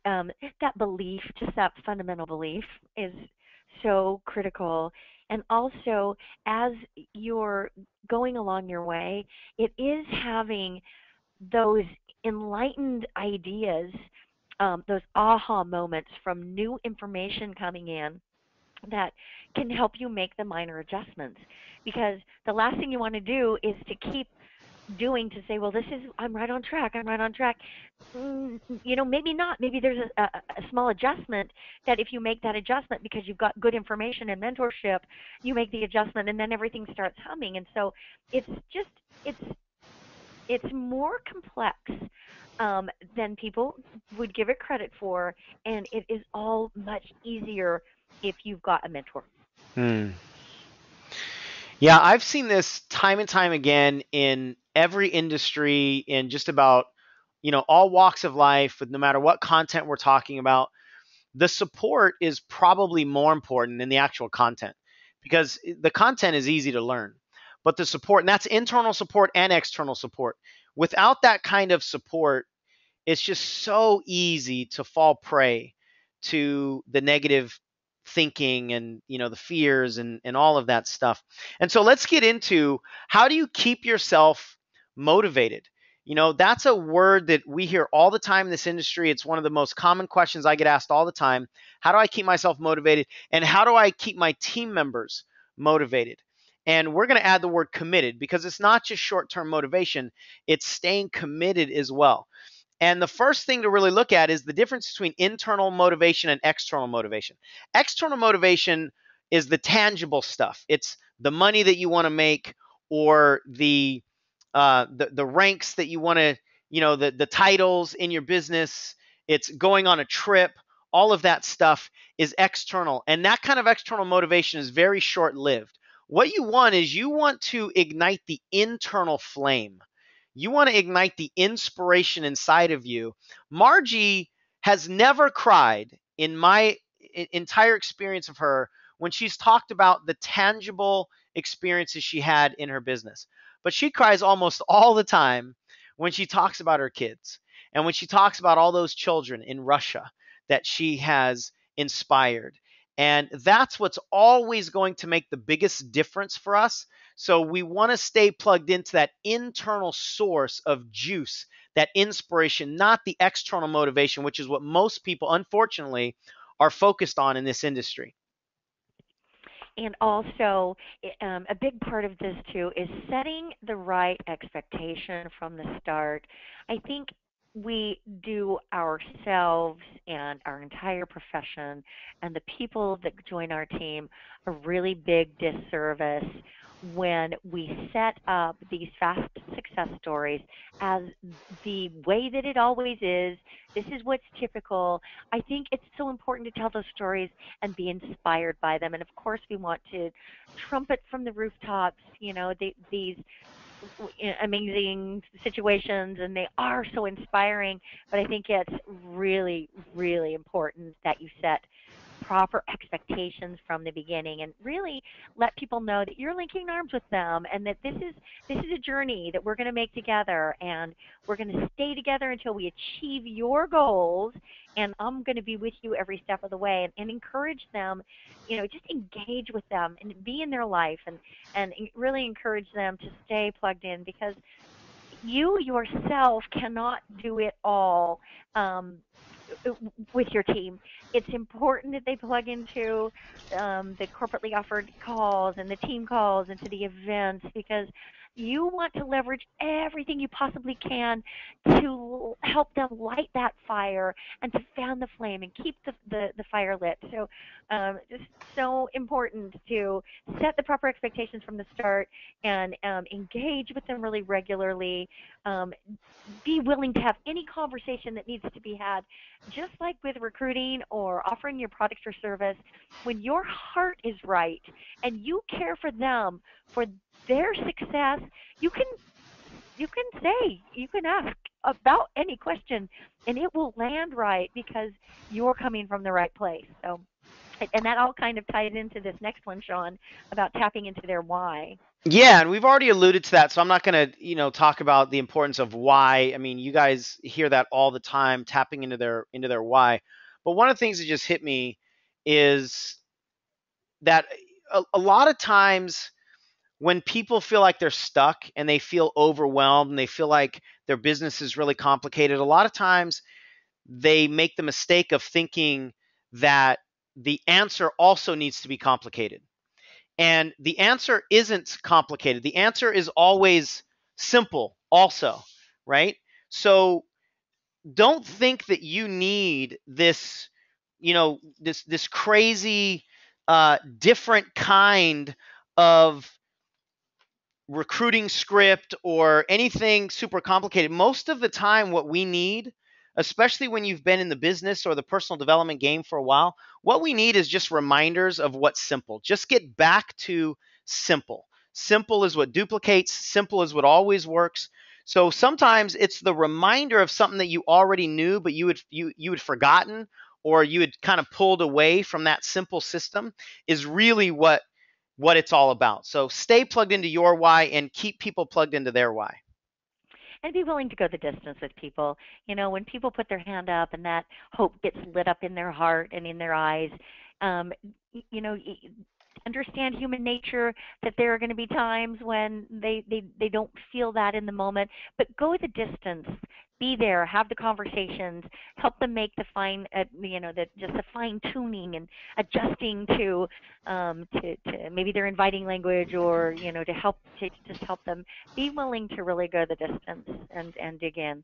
that belief, just that fundamental belief, is so critical. And also, as you're going along your way, it is having those enlightened ideas, those aha moments from new information coming in that can help you make the minor adjustments. Because the last thing you want to do is to keep doing to say, well, I'm right on track. Maybe not. Maybe there's a small adjustment that if you make that adjustment because you've got good information and mentorship, you make the adjustment and then everything starts humming. And so it's it's more complex than people would give it credit for, and it is all much easier if you've got a mentor. Hmm. Yeah, I've seen this time and time again in every industry, in just about, all walks of life, with no matter what content we're talking about. The support is probably more important than the actual content, because the content is easy to learn, but the support, and that's internal support and external support. Without that kind of support, it's just so easy to fall prey to the negative thinking, and the fears, and all of that stuff. And so let's get into, how do you keep yourself motivated? That's a word that we hear all the time in this industry. It's one of the most common questions I get asked all the time. How do I keep myself motivated, and how do I keep my team members motivated? And we're going to add the word committed, because it's not just short-term motivation, it's staying committed as well. And the first thing to really look at is the difference between internal motivation and external motivation. External motivation is the tangible stuff. It's the money that you want to make, or the ranks that you want to, the titles in your business. It's going on a trip. All of that stuff is external, and that kind of external motivation is very short lived. What you want is, you want to ignite the internal flame. You want to ignite the inspiration inside of you. Margie has never cried, in my entire experience of her, when she's talked about the tangible experiences she had in her business. But she cries almost all the time when she talks about her kids, and when she talks about all those children in Russia that she has inspired. And that's what's always going to make the biggest difference for us. So we want to stay plugged into that internal source of juice, that inspiration, not the external motivation, which is what most people, unfortunately, are focused on in this industry. And also, a big part of this too is setting the right expectation from the start. I think we do ourselves and our entire profession and the people that join our team a really big disservice when we set up these fast success stories as the way that it always is. This is what's typical. I think it's so important to tell those stories and be inspired by them. And of course, we want to trumpet from the rooftops, these amazing situations, and they are so inspiring. But I think it's really, really important that you set proper expectations from the beginning and really let people know that you're linking arms with them and that this is a journey that we're going to make together, and we're going to stay together until we achieve your goals, and I'm going to be with you every step of the way, and encourage them, just engage with them and be in their life, and really encourage them to stay plugged in, because you yourself cannot do it all. With your team, it's important that they plug into the corporately offered calls and the team calls and to the events, because you want to leverage everything you possibly can to help them light that fire and to fan the flame and keep the fire lit. So just so important to set the proper expectations from the start, and engage with them really regularly. Um, be willing to have any conversation that needs to be had, just like with recruiting or offering your product or service. When your heart is right and you care for them, for their success, you can you can ask about any question, and it will land right because you're coming from the right place. So, and that all kind of ties into this next one, Sean, about tapping into their why. Yeah, and we've already alluded to that, so I'm not going to, talk about the importance of why. I mean, you guys hear that all the time, tapping into their why. But one of the things that just hit me is that a lot of times, when people feel like they're stuck and they feel overwhelmed and they feel like their business is really complicated, a lot of times they make the mistake of thinking that the answer also needs to be complicated. And the answer isn't complicated. The answer is always simple also, right? So don't think that you need this crazy different kind of recruiting script or anything super complicated. Most of the time, what we need, especially when you've been in the business or the personal development game for a while, what we need is just reminders of what's simple. Just get back to simple. Simple is what duplicates, simple is what always works. So sometimes it's the reminder of something that you already knew, but you had forgotten, or you had kind of pulled away from that simple system, is really what it's all about. So stay plugged into your why and keep people plugged into their why. And be willing to go the distance with people. When people put their hand up and that hope gets lit up in their heart and in their eyes, um, understand human nature, that there are going to be times when they don't feel that in the moment, but go the distance. Be there, have the conversations, help them make the fine, just the fine tuning and adjusting to maybe their inviting language, or to just help them. Be willing to really go the distance and dig in.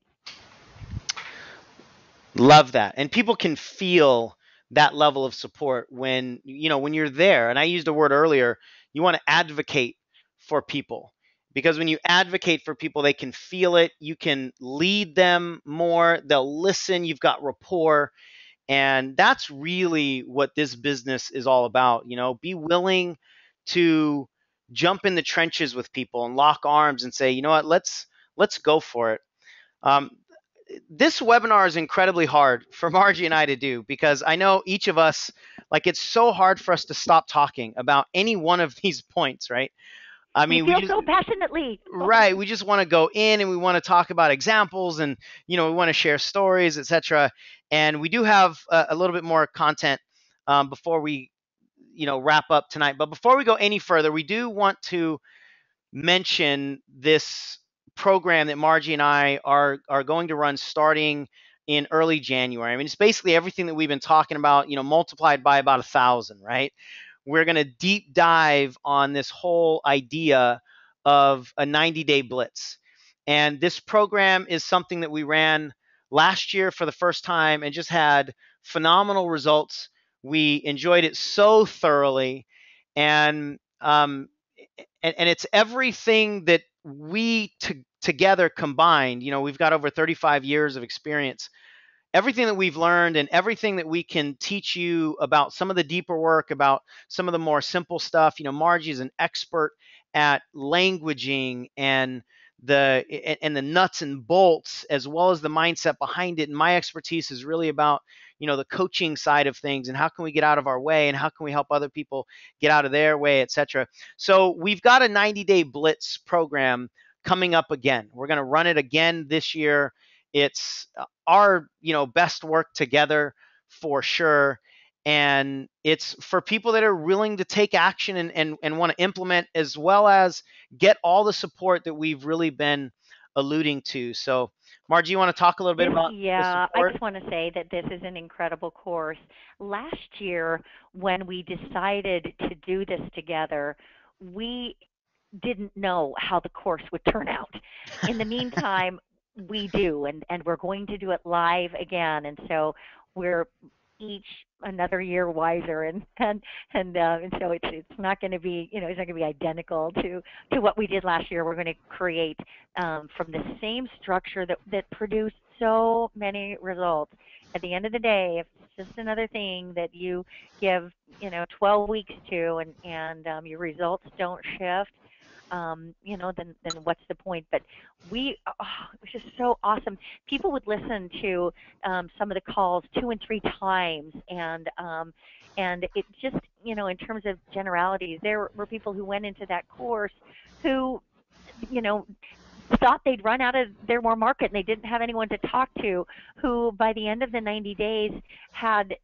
Love that. And people can feel that level of support when you're there. And I used a word earlier, you want to advocate for people. Because when you advocate for people, they can feel it. You can lead them more. They'll listen. You've got rapport. And that's really what this business is all about. Be willing to jump in the trenches with people and lock arms and say, you know what, let's go for it. Um, this webinar is incredibly hard for Margie and I to do, because I know each of us, like, it's so hard for us to stop talking about any one of these points, right? I We mean, feel so passionately. right, we just want to go in and we want to talk about examples, and we want to share stories, etc. And we do have a little bit more content before we wrap up tonight. But before we go any further, we do want to mention this program that Margie and I are going to run starting in early January. I mean, it's basically everything that we've been talking about, multiplied by about 1,000, right? We're going to deep dive on this whole idea of a 90-day blitz. And this program is something that we ran last year for the first time and just had phenomenal results. We enjoyed it so thoroughly. And it's everything that we together combined. We've got over 35 years of experience. Everything that we've learned and everything that we can teach you about some of the deeper work, about some of the more simple stuff. Margie is an expert at languaging and the nuts and bolts, as well as the mindset behind it. And my expertise is really about the coaching side of things, and how can we get out of our way, and how can we help other people get out of their way, etc. So we've got a 90-day blitz program coming up again. We're going to run it again this year. It's our best work together for sure. And it's for people that are willing to take action and want to implement, as well as get all the support that we've really been alluding to. So Margie, you want to talk a little bit about the Yeah, I support? just want to say that this is an incredible course. Last year, when we decided to do this together, we didn't know how the course would turn out. In the meantime, we do, and we're going to do it live again, and so we're each another year wiser, and so it's not going to be, it's not going to be identical to what we did last year. We're going to create from the same structure that produced so many results. At the end of the day, if it's just another thing that you give 12 weeks to, and your results don't shift, then what's the point? But it was just so awesome. People would listen to some of the calls 2 and 3 times, and it just, in terms of generalities, there were people who went into that course who, you know, thought they'd run out of their more market and they didn't have anyone to talk to, who by the end of the 90 days had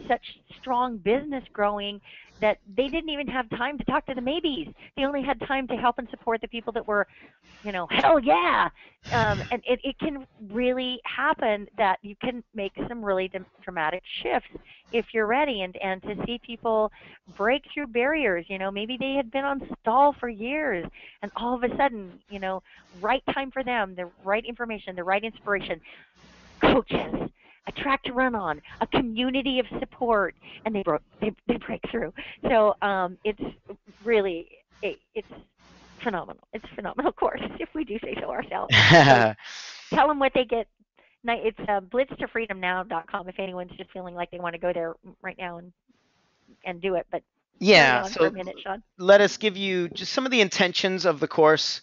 such strong business growing that they didn't even have time to talk to the maybes. They only had time to help and support the people that were, hell yeah. And it can really happen that you can make some really dramatic shifts if you're ready, and to see people break through barriers. Maybe they had been on stall for years, and all of a sudden, right time for them, the right information, the right inspiration, coaches, a track to run on, a community of support, and they break through. So it's really it's phenomenal. It's a phenomenal course, if we do say so ourselves. So tell them what they get. It's blitztofreedomnow.com if anyone's just feeling like they want to go there right now and do it. But carry Yeah, on for a so minute, Sean. let us give you just some of the intentions of the course.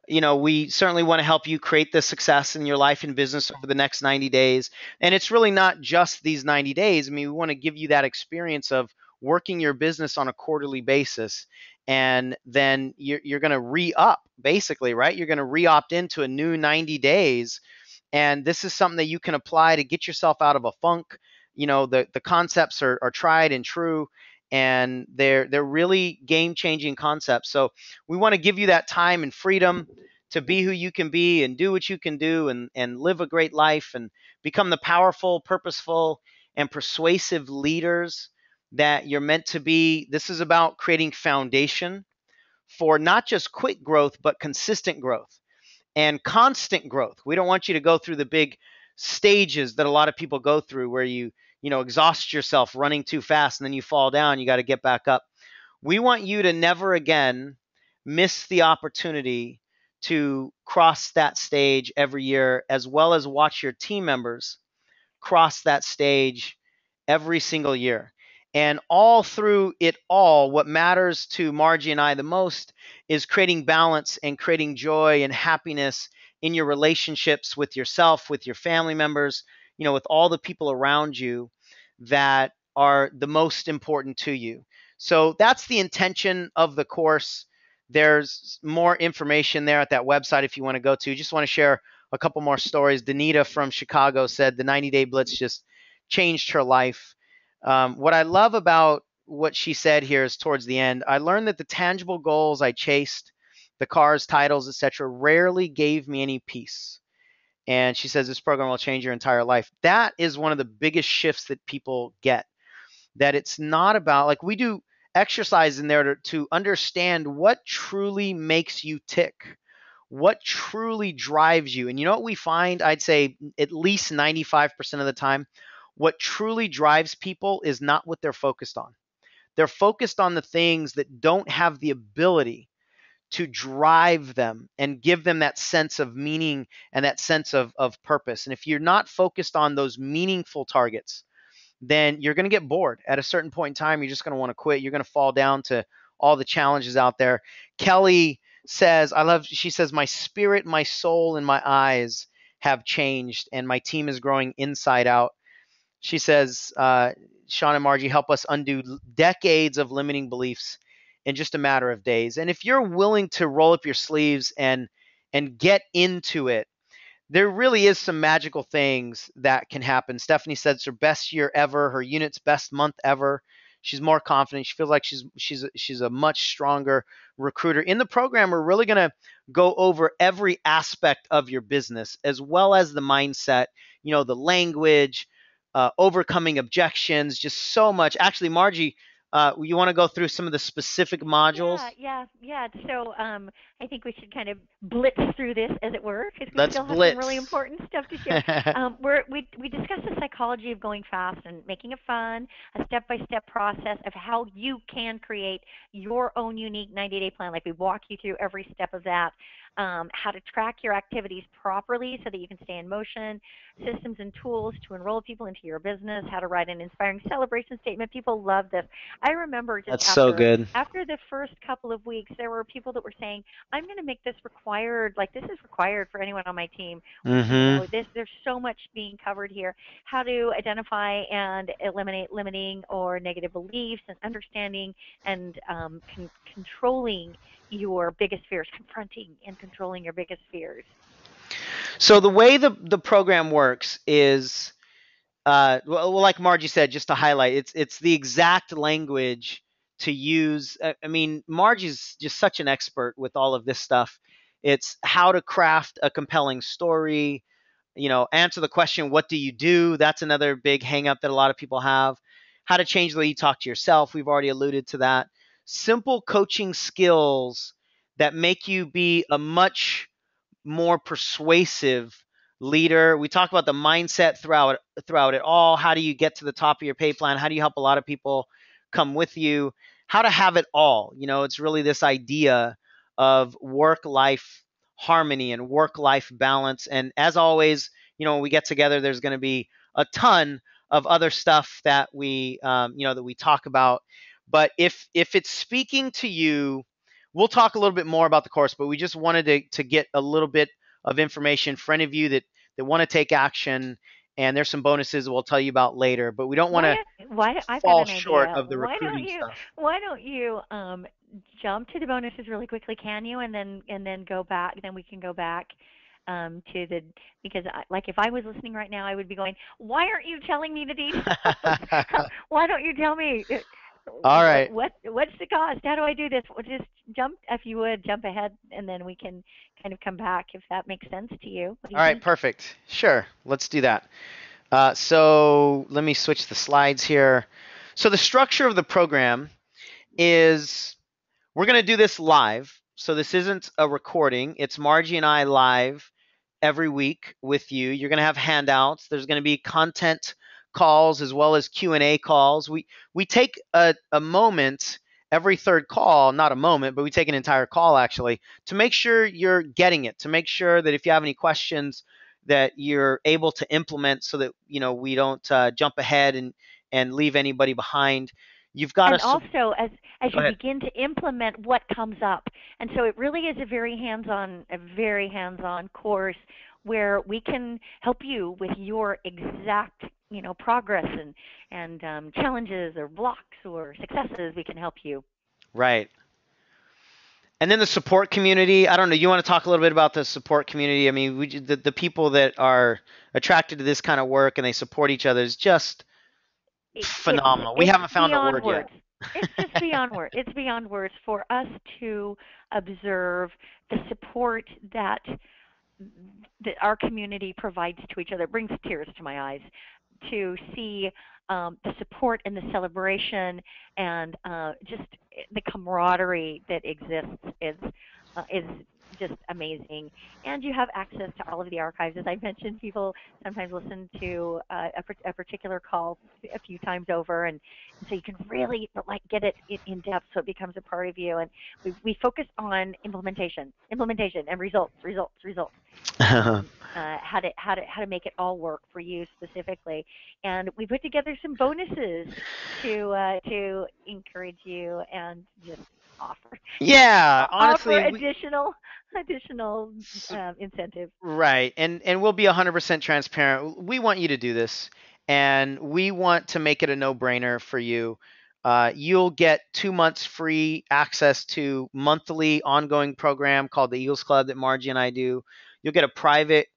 We certainly want to help you create the success in your life and business over the next 90 days. And it's really not just these 90 days. I mean, we want to give you that experience of working your business on a quarterly basis. And then you're going to re up, basically, right? You're going to re opt into a new 90 days. And this is something that you can apply to get yourself out of a funk. The concepts are tried and true, and they're really game changing concepts. So we want to give you that time and freedom to be who you can be and do what you can do, and live a great life and become the powerful, purposeful, and persuasive leaders that you're meant to be. This is about creating foundation for not just quick growth, but consistent growth and constant growth. We don't want you to go through the big stages that a lot of people go through where you exhaust yourself running too fast and then you fall down, you got to get back up. We want you to never again miss the opportunity to cross that stage every year, as well as watch your team members cross that stage every single year. And all through it all, what matters to Margie and I the most is creating balance and creating joy and happiness in your relationships with yourself, with your family members, with all the people around you that are the most important to you. So that's the intention of the course. There's more information there at that website if you want to go to. Just want to share a couple more stories. Danita from Chicago said the 90-day blitz just changed her life. What I love about what she said here is towards the end, I learned that the tangible goals I chased, the cars, titles, etc., rarely gave me any peace. And she says this program will change your entire life. That is one of the biggest shifts that people get. That it's not about, like, we do exercise in there to understand what truly makes you tick, what truly drives you. And you know what we find? I'd say at least 95% of the time, what truly drives people is not what they're focused on. They're focused on the things that don't have the ability to drive them and give them that sense of meaning and that sense of purpose. And if you're not focused on those meaningful targets, then you're going to get bored. At a certain point in time, you're just going to want to quit. You're going to fall down to all the challenges out there. Kelly says, she says, my spirit, my soul, and my eyes have changed, and my team is growing inside out. She says, Sean and Margie help us undo decades of limiting beliefs in just a matter of days. And if you're willing to roll up your sleeves and get into it, there really is some magical things that can happen. Stephanie said it's her best year ever, her unit's best month ever. She's more confident. She feels like she's a much stronger recruiter. In the program, we're really going to go over every aspect of your business, as well as the mindset, the language, overcoming objections, just so much. Actually, Margie, you want to go through some of the specific modules? Yeah. So I think we should kind of blitz through this, as it were, because we Let's still have some really blitz. important stuff to share. We discussed the psychology of going fast and making it fun, a step-by-step process of how you can create your own unique 90-day plan. Like we walk you through every step of that. How to track your activities properly so that you can stay in motion, systems and tools to enroll people into your business, how to write an inspiring celebration statement. People love this. I remember just That's so good. after the first couple of weeks, there were people that were saying, "I'm going to make this required. Like this is required for anyone on my team." Mm-hmm. There's so much being covered here. How to identify and eliminate limiting or negative beliefs, and understanding and controlling your biggest fears, confronting and controlling your biggest fears. So the way the program works is, well, like Margie said, just to highlight, it's the exact language to use. I mean, Margie's just such an expert with all of this stuff. It's how to craft a compelling story, answer the question, what do you do? That's another big hang up that a lot of people have. How to change the way you talk to yourself. We've already alluded to that. Simple coaching skills that make you be a much more persuasive leader. We talk about the mindset throughout it all. How do you get to the top of your pay plan? How do you help a lot of people come with you? How to have it all. It's really this idea of work-life harmony and work-life balance. And as always, when we get together, there's going to be a ton of other stuff that we talk about. But if it's speaking to you, we'll talk a little bit more about the course. But we just wanted to get a little bit of information for any of you that want to take action. And there's some bonuses we'll tell you about later. But we don't want to I've got fall an short idea. of the recruiting stuff. Why don't you jump to the bonuses really quickly, can you? And then go back, then we can go back to the, because like if I was listening right now, I would be going, "Why aren't you telling me the details? Why don't you tell me All right. what's the cost? How do I do this?" Well, just jump, if you would, jump ahead, and then we can kind of come back if that makes sense to you. What do All you right, think? perfect. Sure, let's do that. So let me switch the slides here. So the structure of the program is we're going to do this live. So this isn't a recording. It's Margie and I live every week with you. You're going to have handouts. There's going to be content calls as well as Q&A calls. We take a moment every third call, not a moment, but we take an entire call actually to make sure you're getting it, to make sure that if you have any questions that you're able to implement so that we don't jump ahead and leave anybody behind. You've got And to also, as go you ahead. begin to implement what comes up, and so it really is a very hands-on course where we can help you with your exact progress and challenges or blocks or successes. We can help you. Right. And then the support community. I don't know. You want to talk a little bit about the support community? I mean, the people that are attracted to this kind of work and they support each other is just It's phenomenal. We it's haven't found a beyond word yet. words. It's just beyond words. It's beyond words for us to observe the support that our community provides to each other. It brings tears to my eyes to see the support and the celebration and just the camaraderie that exists is just amazing. And you have access to all of the archives. As I mentioned, people sometimes listen to a particular call a few times over, and so you can really like get it in depth, so it becomes a part of you. And we focus on implementation, and results. How to make it all work for you specifically, and we put together some bonuses to encourage you and just offer Yeah, offer honestly, additional s- incentive. right. And we'll be 100% transparent. We want you to do this, and we want to make it a no-brainer for you. You'll get 2 months free access to monthly ongoing program called the Eagles Club that Margie and I do. You'll get a private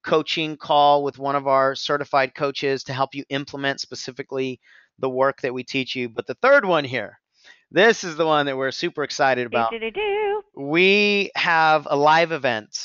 coaching call with one of our certified coaches to help you implement specifically the work that we teach you. But the third one here, this is the one that we're super excited Do about. do do do. We have a live event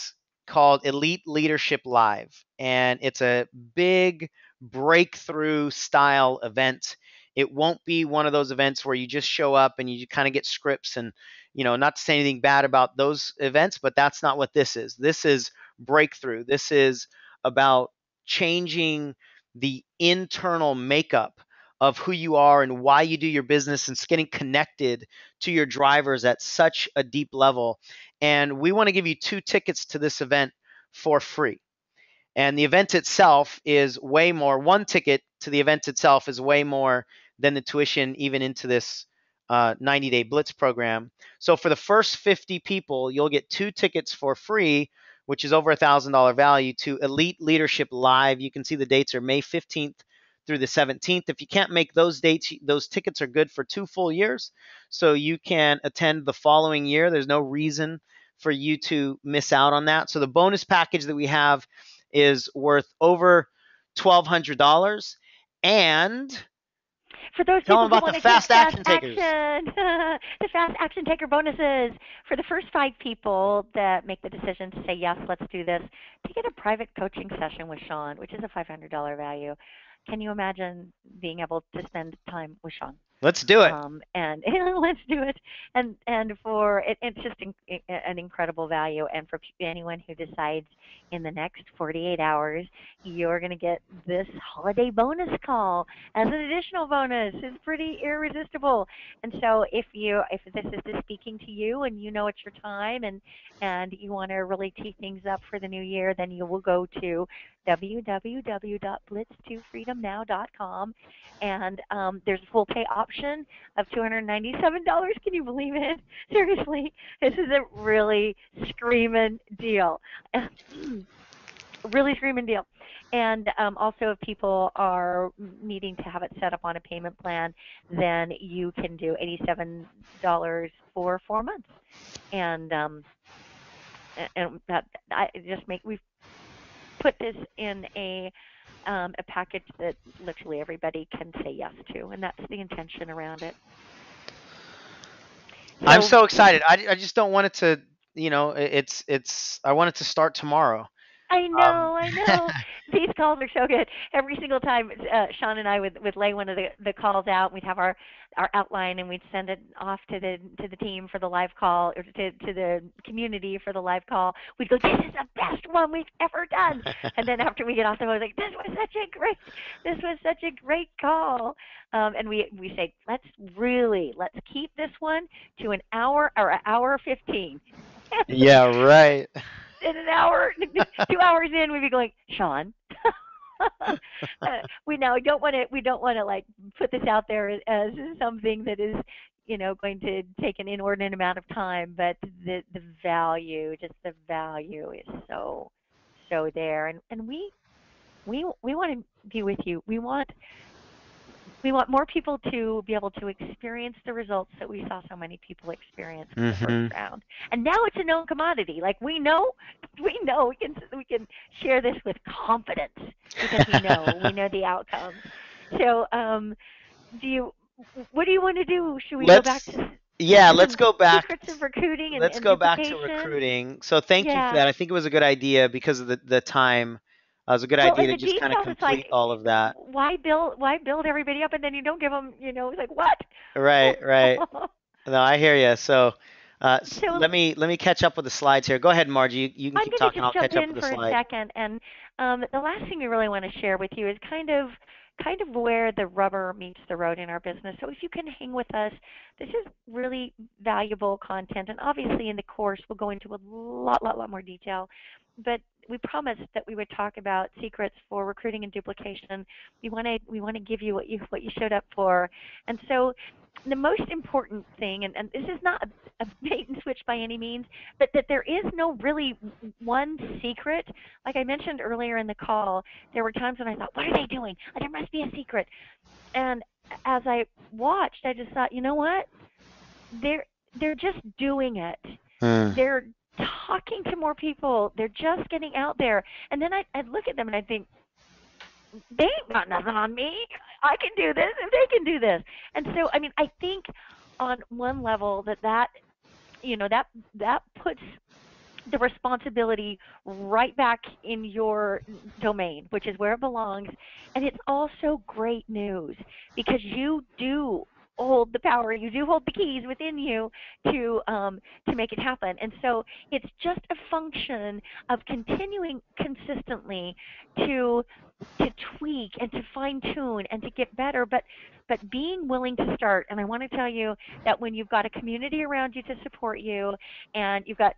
called Elite Leadership Live, and it's a big breakthrough style event. It won't be one of those events where you just show up and you kind of get scripts and, not to say anything bad about those events, but that's not what this is. This is breakthrough. This is about changing the internal makeup of who you are and why you do your business and getting connected to your drivers at such a deep level. And we want to give you 2 tickets to this event for free. And the event itself is way more. One ticket to the event itself is way more than the tuition, even into this 90-day Blitz program. So for the first 50 people, you'll get 2 tickets for free, which is over $1,000 value, to Elite Leadership Live. You can see the dates are May 15th through the 17th. If you can't make those dates, those tickets are good for 2 full years. So you can attend the following year. There's no reason for you to miss out on that. So the bonus package that we have is worth over $1,200. And For those tell them people who about the want to take fast fast action takers. action, the fast action taker bonuses for the first 5 people that make the decision to say yes, let's do this, to get a private coaching session with Sean, which is a $500 value. Can you imagine being able to spend time with Sean? Let's do it. And let's do it. And for it, it's just an incredible value. And for anyone who decides in the next 48 hours, you're going to get this holiday bonus call as an additional bonus. It's pretty irresistible. And so if this is speaking to you and you know it's your time and you want to really tee things up for the new year, then you will go to www.blitz2freedomnow.com, and there's a full pay option of $297. Can you believe it? Seriously, this is a really screaming deal. Really screaming deal. And also, if people are needing to have it set up on a payment plan, then you can do $87 for 4 months. And that I just make we've put this in a package that literally everybody can say yes to, and that's the intention around it. I'm So so excited. I just don't want it to, I want it to start tomorrow. I Um, know, I know. These calls are so good. Every single time, Sean and I would lay one of the calls out. We'd have our outline, and we'd send it off to the team for the live call, or to the community for the live call. We'd go, "This is the best one we've ever done." And then after we get off the phone, I was like, this was such a great call." And we say, let's keep this one to an hour or an hour 15. yeah, right. In an hour, 2 hours in, we'd be going, Sean. We don't want to like put this out there as something that is, going to take an inordinate amount of time, but the value, just the value is so there, and we want to be with you. We want more people to be able to experience the results that we saw so many people experience with the first Hmm. round. And now it's a known commodity. Like we can share this with confidence because we know the outcomes. So, do you what do you want to do? Should we go back let's to yeah, let's go back. secrets of recruiting Let's and go back to duplication? recruiting. So thank you for Yeah. that. I think it was a good idea because of the time. It was a good Well, idea and to the just kind of details, it's like, complete all of that. why build everybody up and then you don't give them, it's like what? Right, right. No, I hear you. So, So let me catch up with the slides here. Go ahead, Margie. You can I'm keep going talking. to I'll just jump catch up with in the for a slide. second, and the last thing we really want to share with you is kind of where the rubber meets the road in our business. So if you can hang with us, this is really valuable content, and obviously in the course we'll go into a lot more detail, but we promised that we would talk about secrets for recruiting and duplication. We want to give you what you showed up for, and so the most important thing, and this is not a bait and switch by any means, but that there is no really one secret. Like I mentioned earlier in the call, there were times when I thought, what are they doing? There must be a secret. And as I watched, I just thought, you know what? They're they're just doing it. Hmm. They're talking to more people. They're just getting out there. And then I'd look at them and I'd think, they ain't got nothing on me. I can do this if they can do this. And so, I mean, I think on one level that puts the responsibility right back in your domain, which is where it belongs. And it's also great news because you do hold the power, you do hold the keys within you to make it happen. And so it's just a function of continuing consistently to to tweak and to fine tune and to get better, but being willing to start. And I want to tell you that when you've got a community around you to support you, and you've got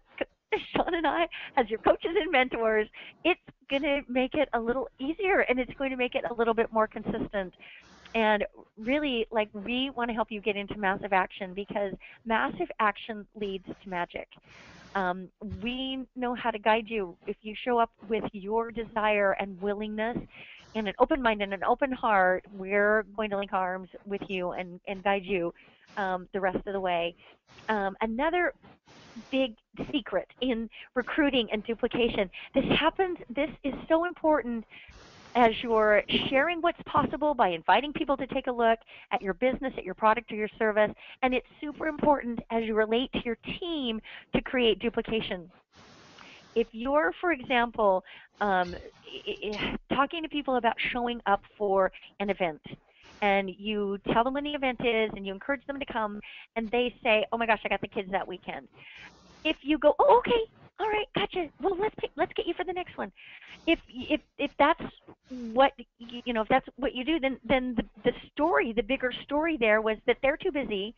Sean and I as your coaches and mentors, it's going to make it a little easier and it's going to make it a little bit more consistent. And really, like, we want to help you get into massive action because massive action leads to magic. We know how to guide you. If you show up with your desire and willingness and an open mind and an open heart, we're going to link arms with you and guide you the rest of the way. Another big secret in recruiting and duplication. This is so important as you're sharing what's possible by inviting people to take a look at your business, at your product or your service. And it's super important as you relate to your team to create duplication. If you're, for example, talking to people about showing up for an event, and you tell them when the event is and you encourage them to come, and they say, "Oh my gosh, I got the kids that weekend." If you go, "Oh, okay, all right, gotcha. Well, let's get you for the next one." If that's what if that's what you do, then the story, the bigger story there was that they're too busy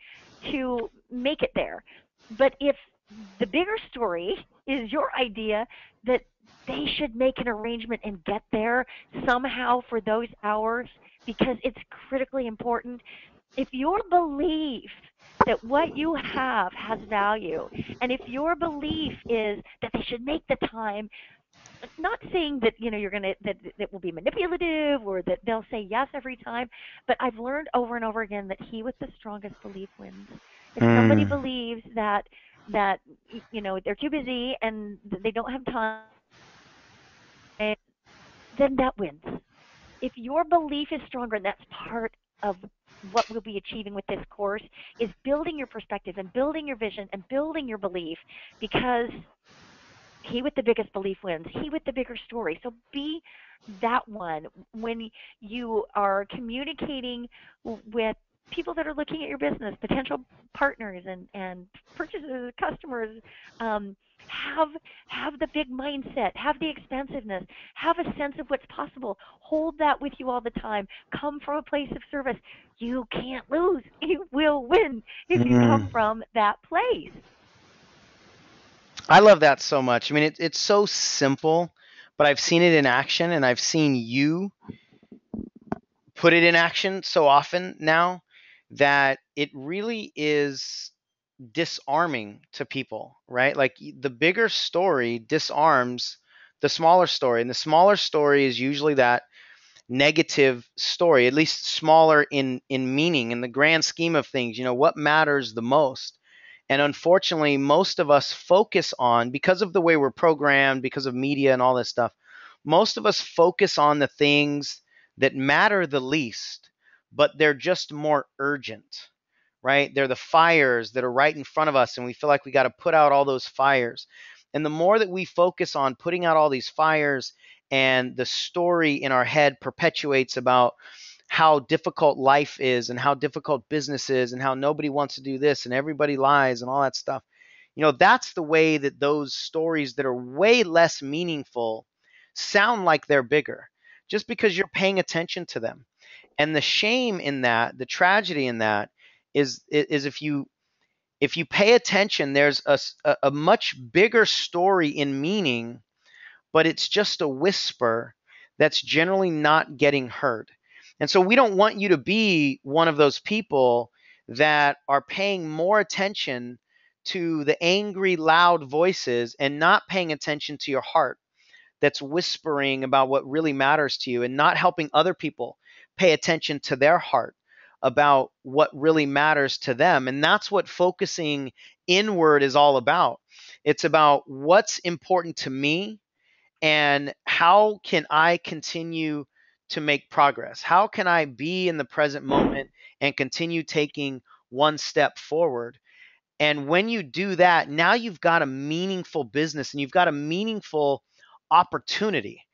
to make it there. But if the bigger story is your idea that they should make an arrangement and get there somehow for those hours because it's critically important, if your belief that what you have has value, and if your belief is that they should make the time, not saying that you're going to that will be manipulative or that they'll say yes every time, but I've learned over and over again that he with the strongest belief wins. If somebody Mm. believes that they're too busy and they don't have time, then that wins. If your belief is stronger, and that's part of what we'll be achieving with this course, is building your perspective and building your vision and building your belief, because he with the biggest belief wins. He with the bigger story. So be that one when you are communicating with people that are looking at your business, potential partners and purchasers, customers. Um, have have the big mindset, have the expansiveness, have a sense of what's possible. Hold that with you all the time. Come from a place of service. You can't lose. You will win if you Mm. come from that place. I love that so much. I mean, it's so simple, but I've seen it in action, and I've seen you put it in action so often now that it really is disarming to people, right? Like the bigger story disarms the smaller story, and the smaller story is usually that negative story, at least smaller in meaning in the grand scheme of things. What matters the most? And unfortunately, most of us focus on, because of the way we're programmed, because of media and all this stuff, most of us focus on the things that matter the least, but they're just more urgent, right? They're the fires that are right in front of us, and we feel like we got to put out all those fires. And the more that we focus on putting out all these fires, and the story in our head perpetuates about how difficult life is and how difficult business is and how nobody wants to do this and everybody lies and all that stuff. That's the way that those stories that are way less meaningful sound like they're bigger, just because you're paying attention to them. And the shame in that, the tragedy in that, is if you pay attention, there's a much bigger story in meaning, but it's just a whisper that's generally not getting heard. And so we don't want you to be one of those people that are paying more attention to the angry, loud voices and not paying attention to your heart that's whispering about what really matters to you, and not helping other people pay attention to their heart about what really matters to them. And that's what focusing inward is all about. It's about what's important to me and how can I continue to make progress? How can I be in the present moment and continue taking one step forward? And when you do that, now you've got a meaningful business and you've got a meaningful opportunity.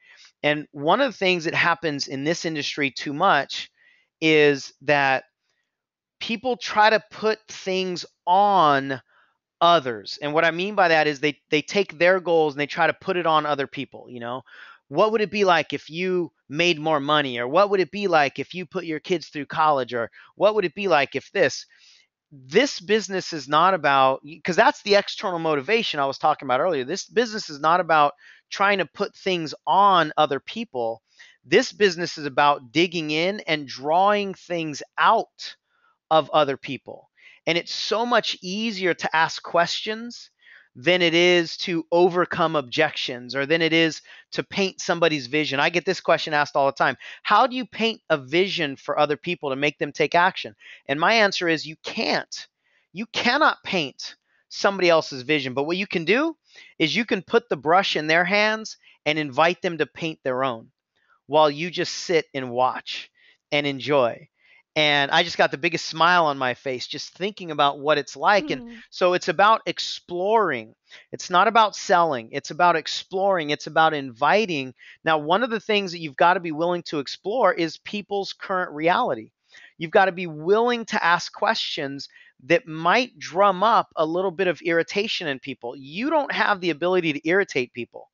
And one of the things that happens in this industry too much is that people try to put things on others. And what I mean by that is they take their goals and they try to put it on other people. What would it be like if you made more money, or what would it be like if you put your kids through college, or what would it be like if this business is not about, because that's the external motivation I was talking about earlier. This business is not about trying to put things on other people. This business is about digging in and drawing things out of other people. And it's so much easier to ask questions than it is to overcome objections, or than it is to paint somebody's vision. I get this question asked all the time. How do you paint a vision for other people to make them take action? And my answer is you can't. You cannot paint somebody else's vision. But what you can do is you can put the brush in their hands and invite them to paint their own, while you just sit and watch and enjoy. And I just got the biggest smile on my face just thinking about what it's like. And Hmm. so it's about exploring. It's not about selling. It's about exploring. It's about inviting. Now, one of the things that you've got to be willing to explore is people's current reality. You've got to be willing to ask questions that might drum up a little bit of irritation in people. You don't have the ability to irritate people,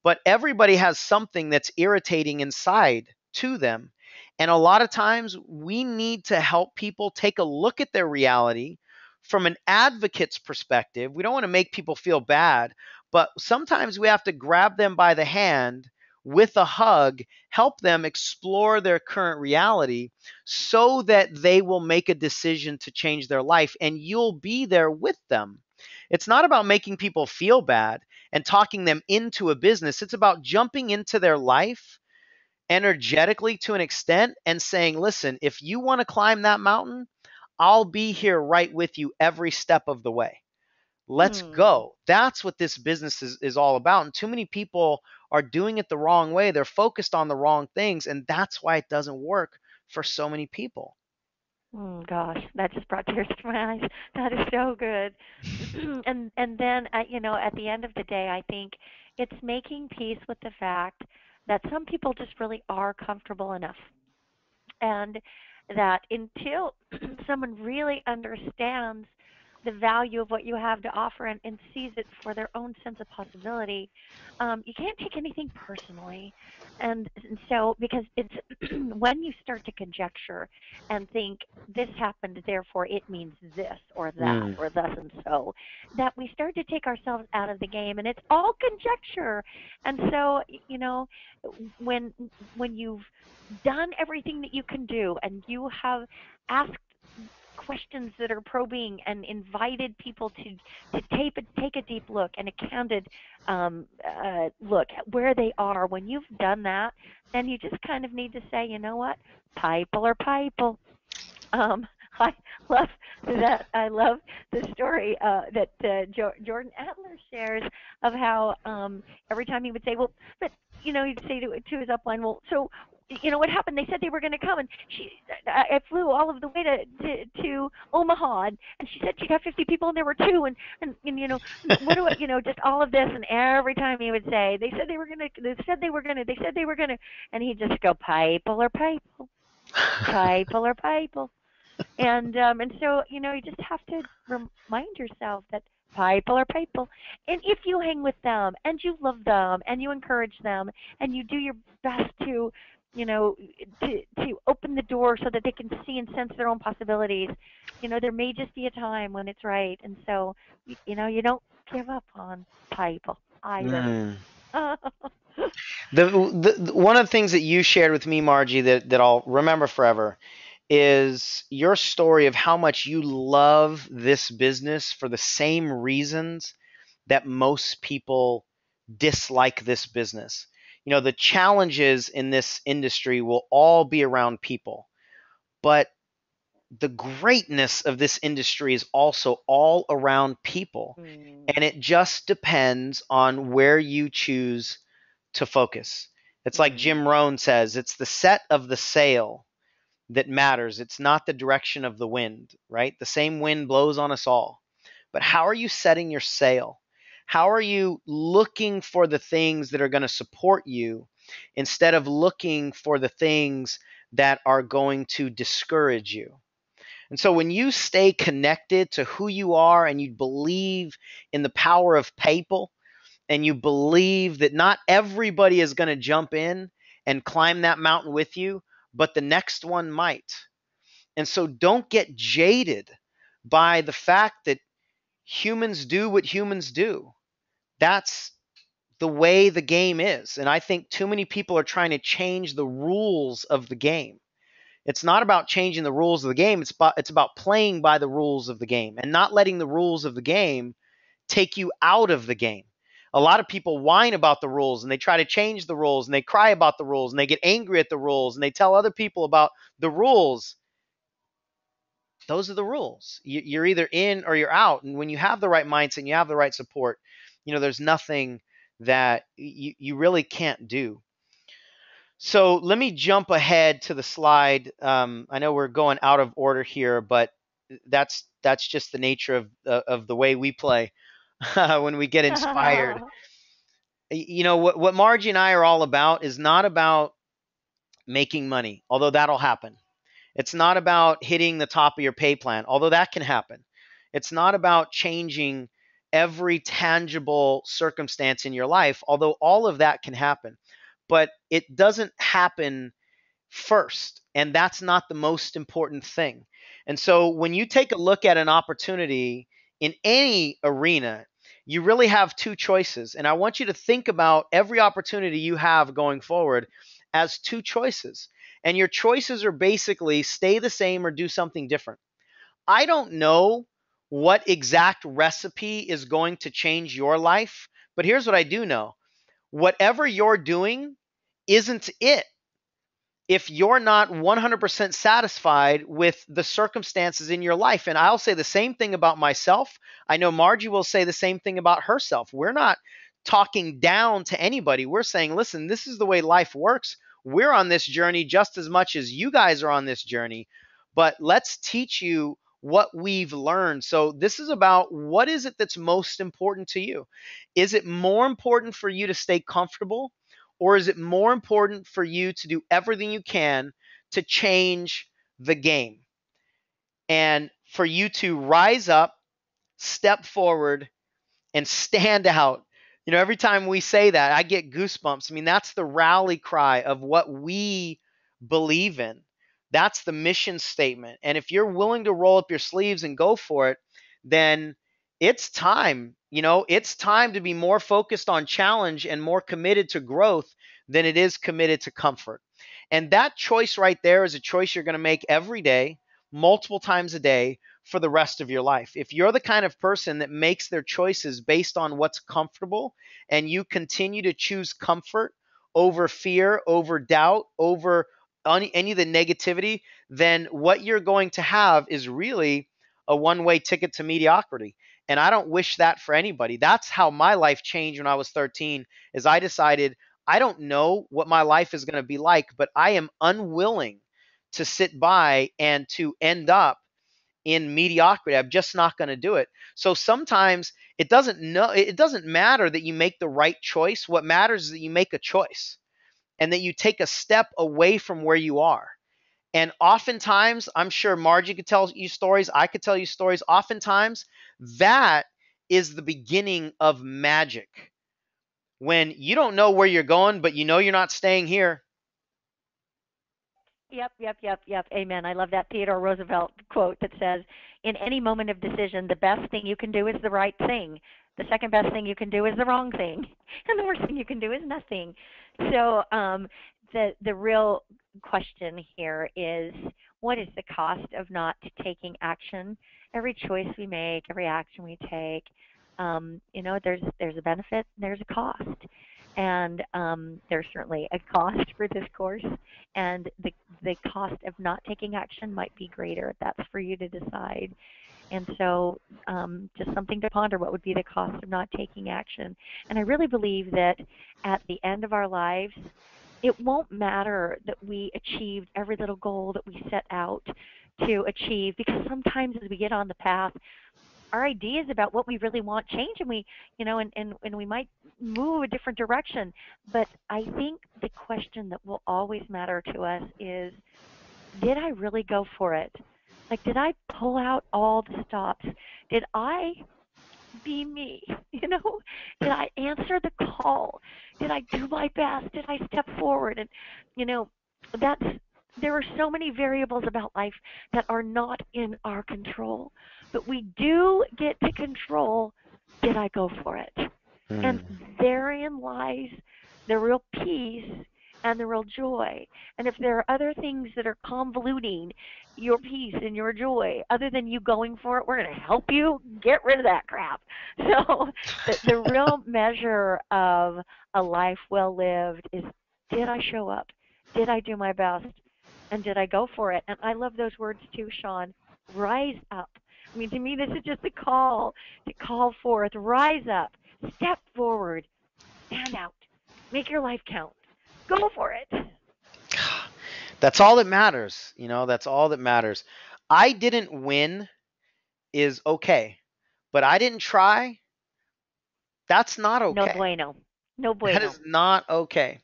but everybody has something that's irritating inside to them. And a lot of times we need to help people take a look at their reality from an advocate's perspective. We don't want to make people feel bad, but sometimes we have to grab them by the hand with a hug, help them explore their current reality so that they will make a decision to change their life, and you'll be there with them. It's not about making people feel bad and talking them into a business. It's about jumping into their life energetically to an extent and saying, listen, if you want to climb that mountain, I'll be here right with you every step of the way. Let's Hmm. go. That's what this business is all about. And too many people are doing it the wrong way. They're focused on the wrong things. And that's why it doesn't work for so many people. Gosh, that just brought tears to my eyes. That is so good. And then at the end of the day, I think it's making peace with the fact that some people just really are comfortable enough, and that until someone really understands the value of what you have to offer, and sees it for their own sense of possibility, you can't take anything personally. And so, because it's when you start to conjecture and think this happened, therefore it means this or that Mm. or thus and so, that we start to take ourselves out of the game, and it's all conjecture. And so, when you've done everything that you can do, and you have asked questions that are probing and invited people to take a deep look and a candid look at where they are. When you've done that, then you just kind of need to say, you know what, people are people. um, I love that. I love the story that Jordan Adler shares of how every time he would say, "Well, but he'd say to his upline, well, so what happened? They said they were going to come, and I flew all of the way to Omaha, and she said she'd have 50 people, and there were two, and what do I, just all of this, and every time he would say, they said they were going to, they said they were going to, they said they were going to, and he'd just go, people are people, people are people. And so you just have to remind yourself that people are people, and if you hang with them and you love them and you encourage them and you do your best to you know to open the door so that they can see and sense their own possibilities, there may just be a time when it's right. And so you don't give up on people either. Mm. One of the things that you shared with me, Margie, that I'll remember forever is your story of how much you love this business for the same reasons that most people dislike this business. The challenges in this industry will all be around people, but the greatness of this industry is also all around people. Mm, And it just depends on where you choose to focus. It's like mm, Jim Rohn says, it's the set of the sail that matters. It's not the direction of the wind, right? The same wind blows on us all. But how are you setting your sail? How are you looking for the things that are going to support you instead of looking for the things that are going to discourage you? And so when you stay connected to who you are and you believe in the power of people and you believe that not everybody is going to jump in and climb that mountain with you, but the next one might. And so don't get jaded by the fact that humans do what humans do. That's the way the game is. And I think too many people are trying to change the rules of the game. It's not about changing the rules of the game. It's about playing by the rules of the game and not letting the rules of the game take you out of the game. A lot of people whine about the rules and they try to change the rules and they cry about the rules and they get angry at the rules and they tell other people about the rules. Those are the rules. You're either in or you're out. And when you have the right mindset and you have the right support, there's nothing that you really can't do. So let me jump ahead to the slide. I know we're going out of order here, but that's just the nature of the way we play when we get inspired. mm. What Margie and I are all about is not about making money, although that'll happen. It's not about hitting the top of your pay plan, although that can happen. It's not about changing every tangible circumstance in your life, although all of that can happen. But it doesn't happen first. And that's not the most important thing. And so when you take a look at an opportunity in any arena, you really have two choices. And I want you to think about every opportunity you have going forward as two choices. And your choices are basically stay the same or do something different. I don't know what exact recipe is going to change your life, but here's what I do know. Whatever you're doing isn't it if you're not 100% satisfied with the circumstances in your life. And I'll say the same thing about myself. I know Margie will say the same thing about herself. We're not talking down to anybody. We're saying, listen, this is the way life works. We're on this journey just as much as you guys are on this journey, but let's teach you what we've learned. So this is about what is it that's most important to you? Is it more important for you to stay comfortable? Or is it more important for you to do everything you can to change the game and for you to rise up, step forward, and stand out? Every time we say that, I get goosebumps. I mean, that's the rally cry of what we believe in. That's the mission statement. And if you're willing to roll up your sleeves and go for it, then it's time. It's time to be more focused on challenge and more committed to growth than it is committed to comfort. And that choice right there is a choice you're going to make every day, multiple times a day, for the rest of your life. If you're the kind of person that makes their choices based on what's comfortable and you continue to choose comfort over fear, over doubt, over any of the negativity, then what you're going to have is really a one-way ticket to mediocrity. And I don't wish that for anybody. That's how my life changed when I was 13, is I decided I don't know what my life is going to be like, but I am unwilling to sit by and to end up in mediocrity. I'm just not going to do it. So sometimes it doesn't matter that you make the right choice. What matters is that you make a choice and that you take a step away from where you are. And oftentimes, I'm sure Margie could tell you stories, I could tell you stories. Oftentimes, that is the beginning of magic. When you don't know where you're going, but you know you're not staying here. Yep. Amen. I love that Theodore Roosevelt quote that says, "In any moment of decision, the best thing you can do is the right thing. The second best thing you can do is the wrong thing, and the worst thing you can do is nothing." So, the real question here is, what is the cost of not taking action? Every choice we make, every action we take, there's a benefit, there's a cost, and there's certainly a cost for this course, and the cost of not taking action might be greater. That's for you to decide. And so, just something to ponder: what would be the cost of not taking action? And I really believe that at the end of our lives, it won't matter that we achieved every little goal that we set out to achieve, because sometimes as we get on the path, our ideas about what we really want change, and we might move a different direction. But I think the question that will always matter to us is, did I really go for it? Like, did I pull out all the stops? Did I be me? Did I answer the call? Did I do my best? Did I step forward? And you know, that's there are so many variables about life that are not in our control, but we do get to control, did I go for it? And Hmm. therein lies the real peace and the real joy. And if there are other things that are convoluting your peace and your joy, other than you going for it, we're going to help you get rid of that crap. So the real measure of a life well lived is, did I show up? Did I do my best? And did I go for it? And I love those words too, Sean. Rise up. I mean, to me, this is just a call to call forth. Rise up. Step forward. Stand out. Make your life count. Go for it. That's all that matters. That's all that matters. I didn't win is okay, but I didn't try. That's not No okay. bueno. No That bueno. is not okay.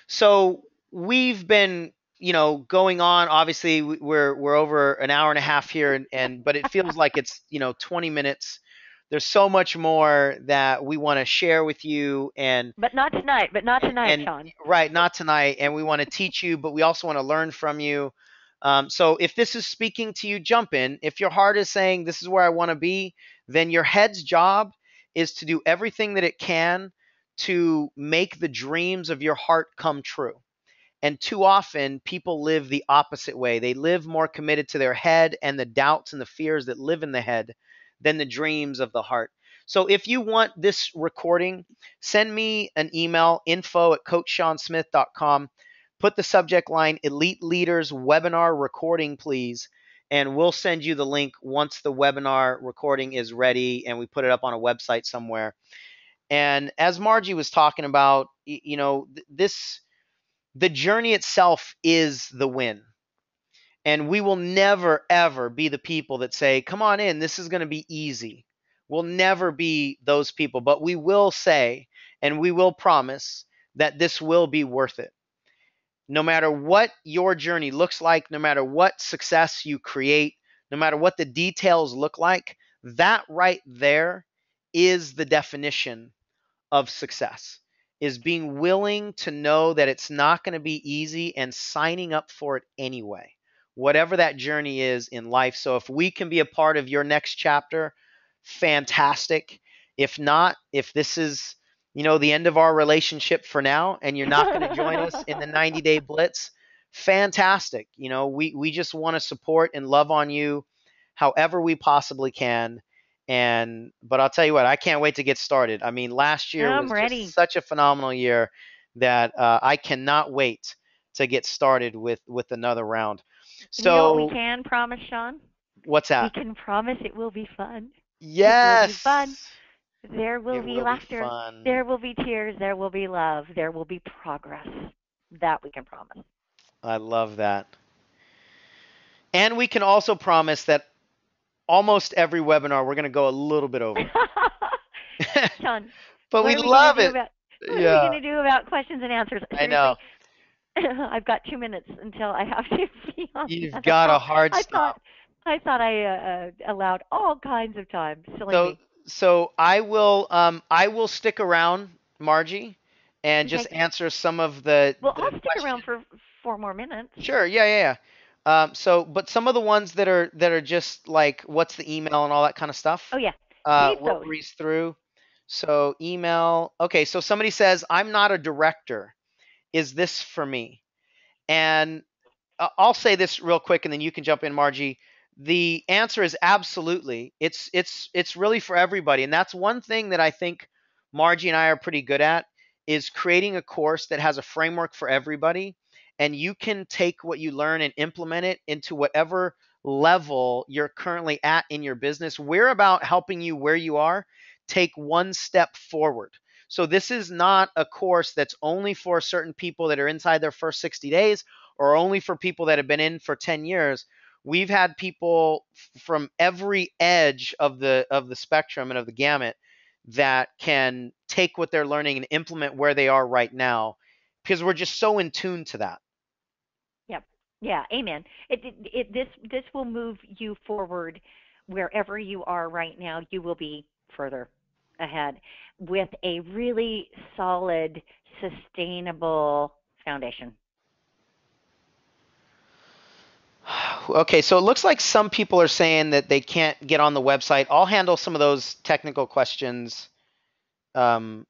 So we've been going on. Obviously, we're over an hour and a half here, and but it feels like it's 20 minutes. There's so much more that we want to share with you, But not tonight. But not tonight, and Sean. right, not tonight. And we want to teach you, but we also want to learn from you. So if this is speaking to you, jump in. If your heart is saying this is where I want to be, then your head's job is to do everything that it can to make the dreams of your heart come true. And too often, people live the opposite way. They live more committed to their head and the doubts and the fears that live in the head than the dreams of the heart. So if you want this recording, send me an email, info@coachshawnsmith.com. Put the subject line Elite Leaders Webinar Recording, please. And we'll send you the link once the webinar recording is ready and we put it up on a website somewhere. And as Margie was talking about, this the journey itself is the win. And we will never, ever be the people that say, come on in, this is going to be easy. We'll never be those people, but we will say and we will promise that this will be worth it. No matter what your journey looks like, no matter what success you create, no matter what the details look like, that right there is the definition of success, is being willing to know that it's not going to be easy and signing up for it anyway, whatever that journey is in life. So if we can be a part of your next chapter, fantastic. If not, if this is, the end of our relationship for now and you're not going to join us in the 90-day blitz, fantastic. We just want to support and love on you however we possibly can. But I'll tell you what, I can't wait to get started. I mean, last year I'm was just ready. such a phenomenal year that I cannot wait to get started with another round. And you know what we So, can promise, Sean? what's We that? can promise it will be fun. It will be fun. Yes, There will it be will be laughter. fun. There will be tears. There will be love. There will be progress. That we can promise. I love that. And we can also promise that almost every webinar we're going to go a little bit over. Sean, But we what are we going to love do it. about Yeah, questions and answers? I know. Seriously, I've got 2 minutes until I have to be on the You've other got a call. hard I thought stop. I allowed all kinds of time. Silly So me. so I will stick around, Margie, and just Okay. answer some of the Well, the I'll stick around questions. for 4 more minutes. Sure, yeah, yeah, yeah. But some of the ones that are just like what's the email and all that kind of Oh stuff, yeah, save we'll those. breeze through. So email. Okay, so somebody says I'm not a director. Is this for me? And I'll say this real quick, and then you can jump in, Margie. The answer is absolutely. It's really for everybody, and that's one thing that I think Margie and I are pretty good at is creating a course that has a framework for everybody, and you can take what you learn and implement it into whatever level you're currently at in your business. We're about helping you where you are take one step forward. So this is not a course that's only for certain people that are inside their first 60 days or only for people that have been in for 10 years. We've had people from every edge of the spectrum and of the gamut that can take what they're learning and implement where they are right now because we're just so in tune to that. Yep. Yeah. Amen. This will move you forward wherever you are right now. You will be further ahead with a really solid, sustainable foundation. Okay, so it looks like some people are saying that they can't get on the website. I'll handle some of those technical questions um,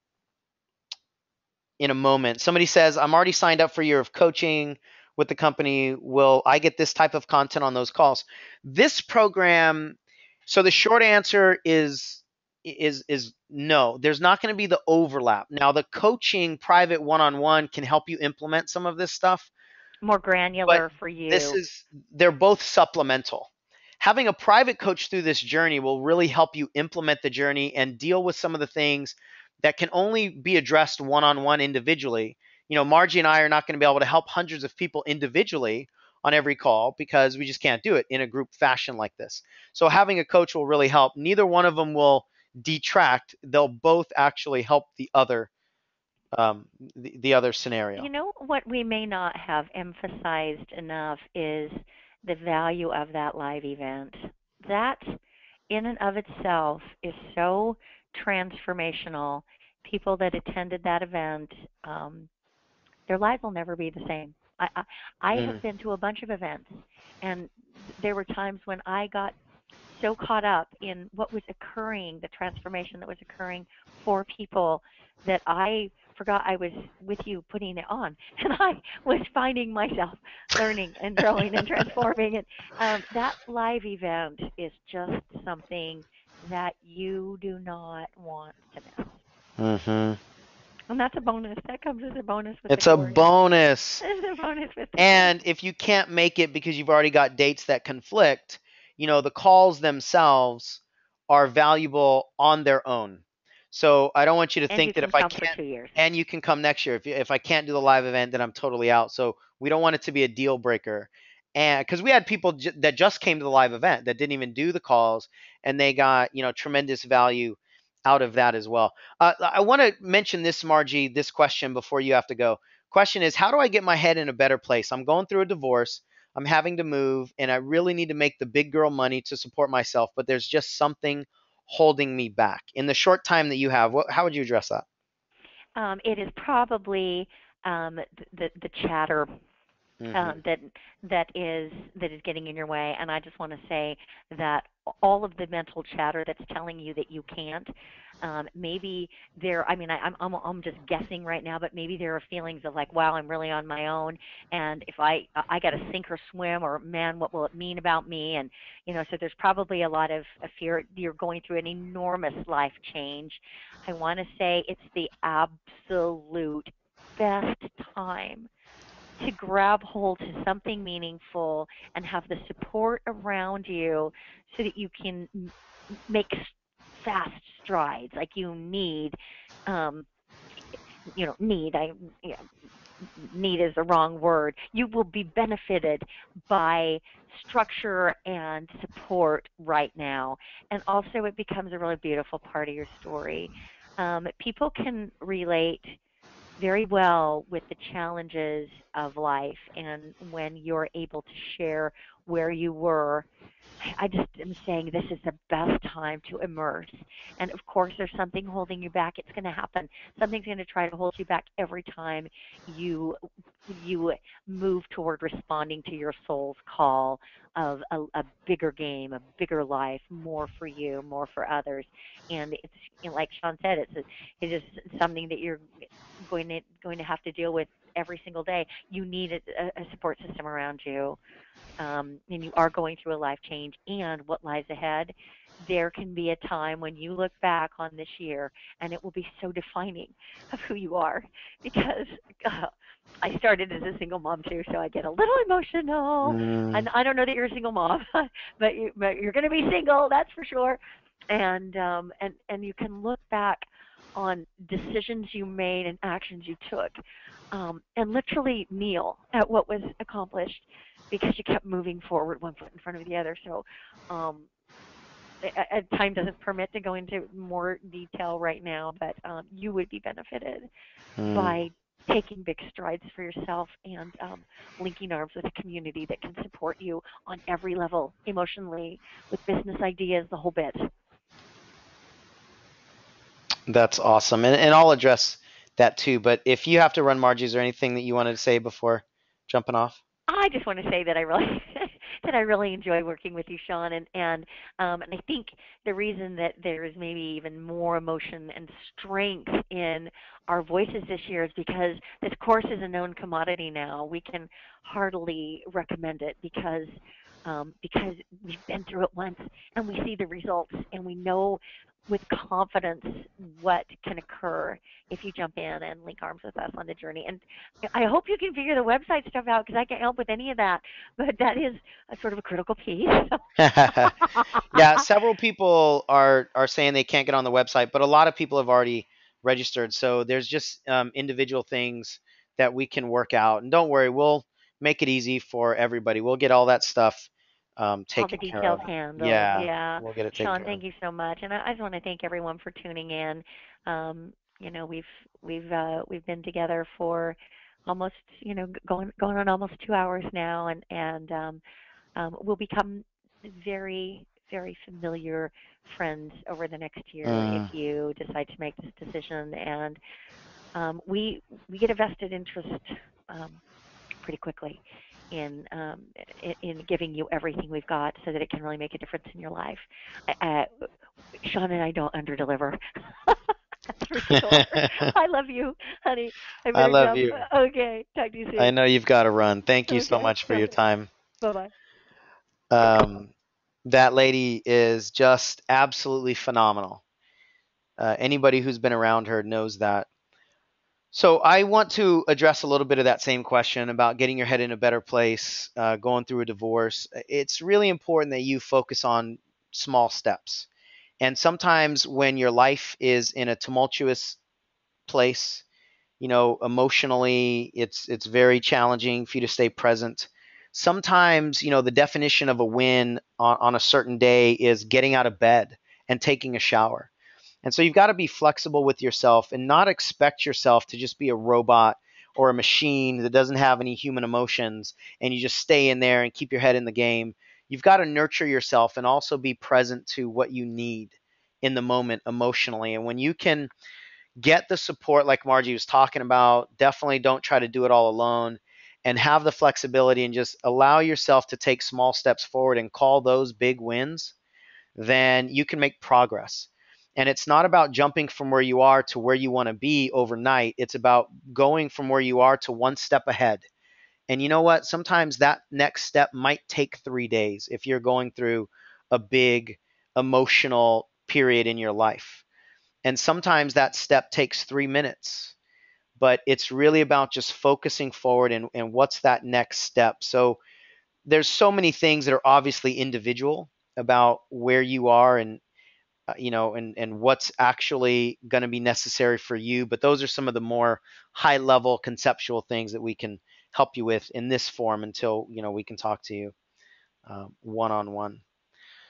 in a moment. Somebody says, I'm already signed up for a year of coaching with the company. Will I get this type of content on those calls? This program, so the short answer is no. There's not going to be the overlap. Now, the coaching private one-on-one can help you implement some of this stuff, More but granular for this you. is they're both supplemental. Having a private coach through this journey will really help you implement the journey and deal with some of the things that can only be addressed one-on-one individually. Margie and I are not going to be able to help hundreds of people individually on every call because we just can't do it in a group fashion like this. So having a coach will really help. Neither one of them will detract. They'll both actually help the other the other scenario. You know what we may not have emphasized enough is the value of that live event. That in and of itself is so transformational. People that attended that event, um, their lives will never be the same. I Mm, have been to a bunch of events, and there were times when I got so caught up in what was occurring, the transformation that was occurring for people, that I forgot I was with you putting it on, and I was finding myself learning and growing and transforming. And that live event is just something that you do not want to miss. hmm And that's a bonus. That comes as a bonus with the It's a course. bonus. It's a bonus with the course. And if you can't make it because you've already got dates that conflict, the calls themselves are valuable on their own. So I don't want you to And you think that can if I come for can't, 2 years. and you can come next year. If I can't do the live event, then I'm totally out. So we don't want it to be a deal breaker. And because we had people that just came to the live event that didn't even do the calls, and they got tremendous value out of that as well. I want to mention this, Margie, this question before you have to go. Question is, how do I get my head in a better place? I'm going through a divorce. I'm having to move, and I really need to make the big girl money to support myself, but there's just something holding me back. In the short time that you have, how would you address that? It is probably the chatter Hmm. um, that that is getting in your way. And I just want to say that all of the mental chatter that's telling you that you can't, maybe there. I mean, I'm just guessing right now, but maybe there are feelings of like, wow, I'm really on my own, and if I got to sink or swim, or man, what will it mean about me? And so there's probably a lot of fear. You're going through an enormous life change. I want to say it's the absolute best time to grab hold to something meaningful and have the support around you so that you can make fast strides like you need. um need I yeah, need is the wrong word. You will be benefited by structure and support right now, and also it becomes a really beautiful part of your story. People can relate very well with the challenges of life, and when you're able to share where you were, I just am saying this is the best time to immerse. And of course, there's something holding you back. It's going to happen. Something's going to try to hold you back every time you you move toward responding to your soul's call of a bigger game, a bigger life, more for you, more for others. And it's like Sean said, it is something that you're going to have to deal with every single day. You need a support system around you, and you are going through a life change and what lies ahead. There can be a time when you look back on this year and it will be so defining of who you are, because uh, I started as a single mom too, so I get a little emotional. Mm, And I don't know that you're a single mom, but you're going to be single, that's for sure. And you can look back on decisions you made and actions you took, and literally kneel at what was accomplished because you kept moving forward one foot in front of the other. So, um, time doesn't permit to go into more detail right now, but you would be benefited mm. by taking big strides for yourself and linking arms with a community that can support you on every level, emotionally, with business ideas, the whole bit. That's awesome. And I'll address that too. But if you have to run, Margie, is there anything that you wanted to say before jumping off? I just want to say that I really that I really enjoy working with you, Sean, and I think the reason that there is maybe even more emotion and strength in our voices this year is because this course is a known commodity now. We can heartily recommend it because we've been through it once and we see the results and we know with confidence what can occur if you jump in and link arms with us on the journey. And I hope you can figure the website stuff out because I can't help with any of that. But that is a sort of a critical piece. Yeah, several people are saying they can't get on the website, but a lot of people have already registered. So there's just individual things that we can work out. And don't worry, we'll make it easy for everybody. We'll get all that stuff All the taken care details of. handled. Yeah, Yeah. we'll get it taken Sean, care of. thank you so much. And I just want to thank everyone for tuning in. You know, we've been together for almost, going on almost 2 hours now, and we'll become very, very familiar friends over the next year if Mm. you decide to make this decision. And we get a vested interest um, pretty quickly in um, in giving you everything we've got so that it can really make a difference in your life. Uh, Sean and I don't underdeliver. That's for sure. I love you, honey. I I better love jump. you. Okay, talk to you I soon. know you've got to run. Thank you so Okay, much for bye your time. bye. Um, that lady is just absolutely phenomenal. Anybody who's been around her knows that. So I want to address a little bit of that same question about getting your head in a better place, going through a divorce. It's really important that you focus on small steps. And sometimes when your life is in a tumultuous place, emotionally, it's very challenging for you to stay present. Sometimes, the definition of a win on a certain day is getting out of bed and taking a shower. And so you've got to be flexible with yourself and not expect yourself to just be a robot or a machine that doesn't have any human emotions and you just stay in there and keep your head in the game. You've got to nurture yourself and also be present to what you need in the moment emotionally. And when you can get the support like Margie was talking about, definitely don't try to do it all alone and have the flexibility and just allow yourself to take small steps forward and call those big wins, then you can make progress. And it's not about jumping from where you are to where you want to be overnight. It's about going from where you are to one step ahead. And you know what? Sometimes that next step might take 3 days if you're going through a big emotional period in your life. And sometimes that step takes 3 minutes. But it's really about just focusing forward and what's that next step. So there's so many things that are obviously individual about where you are and what's actually going to be necessary for you, but those are some of the more high level conceptual things that we can help you with in this form until we can talk to you one on one.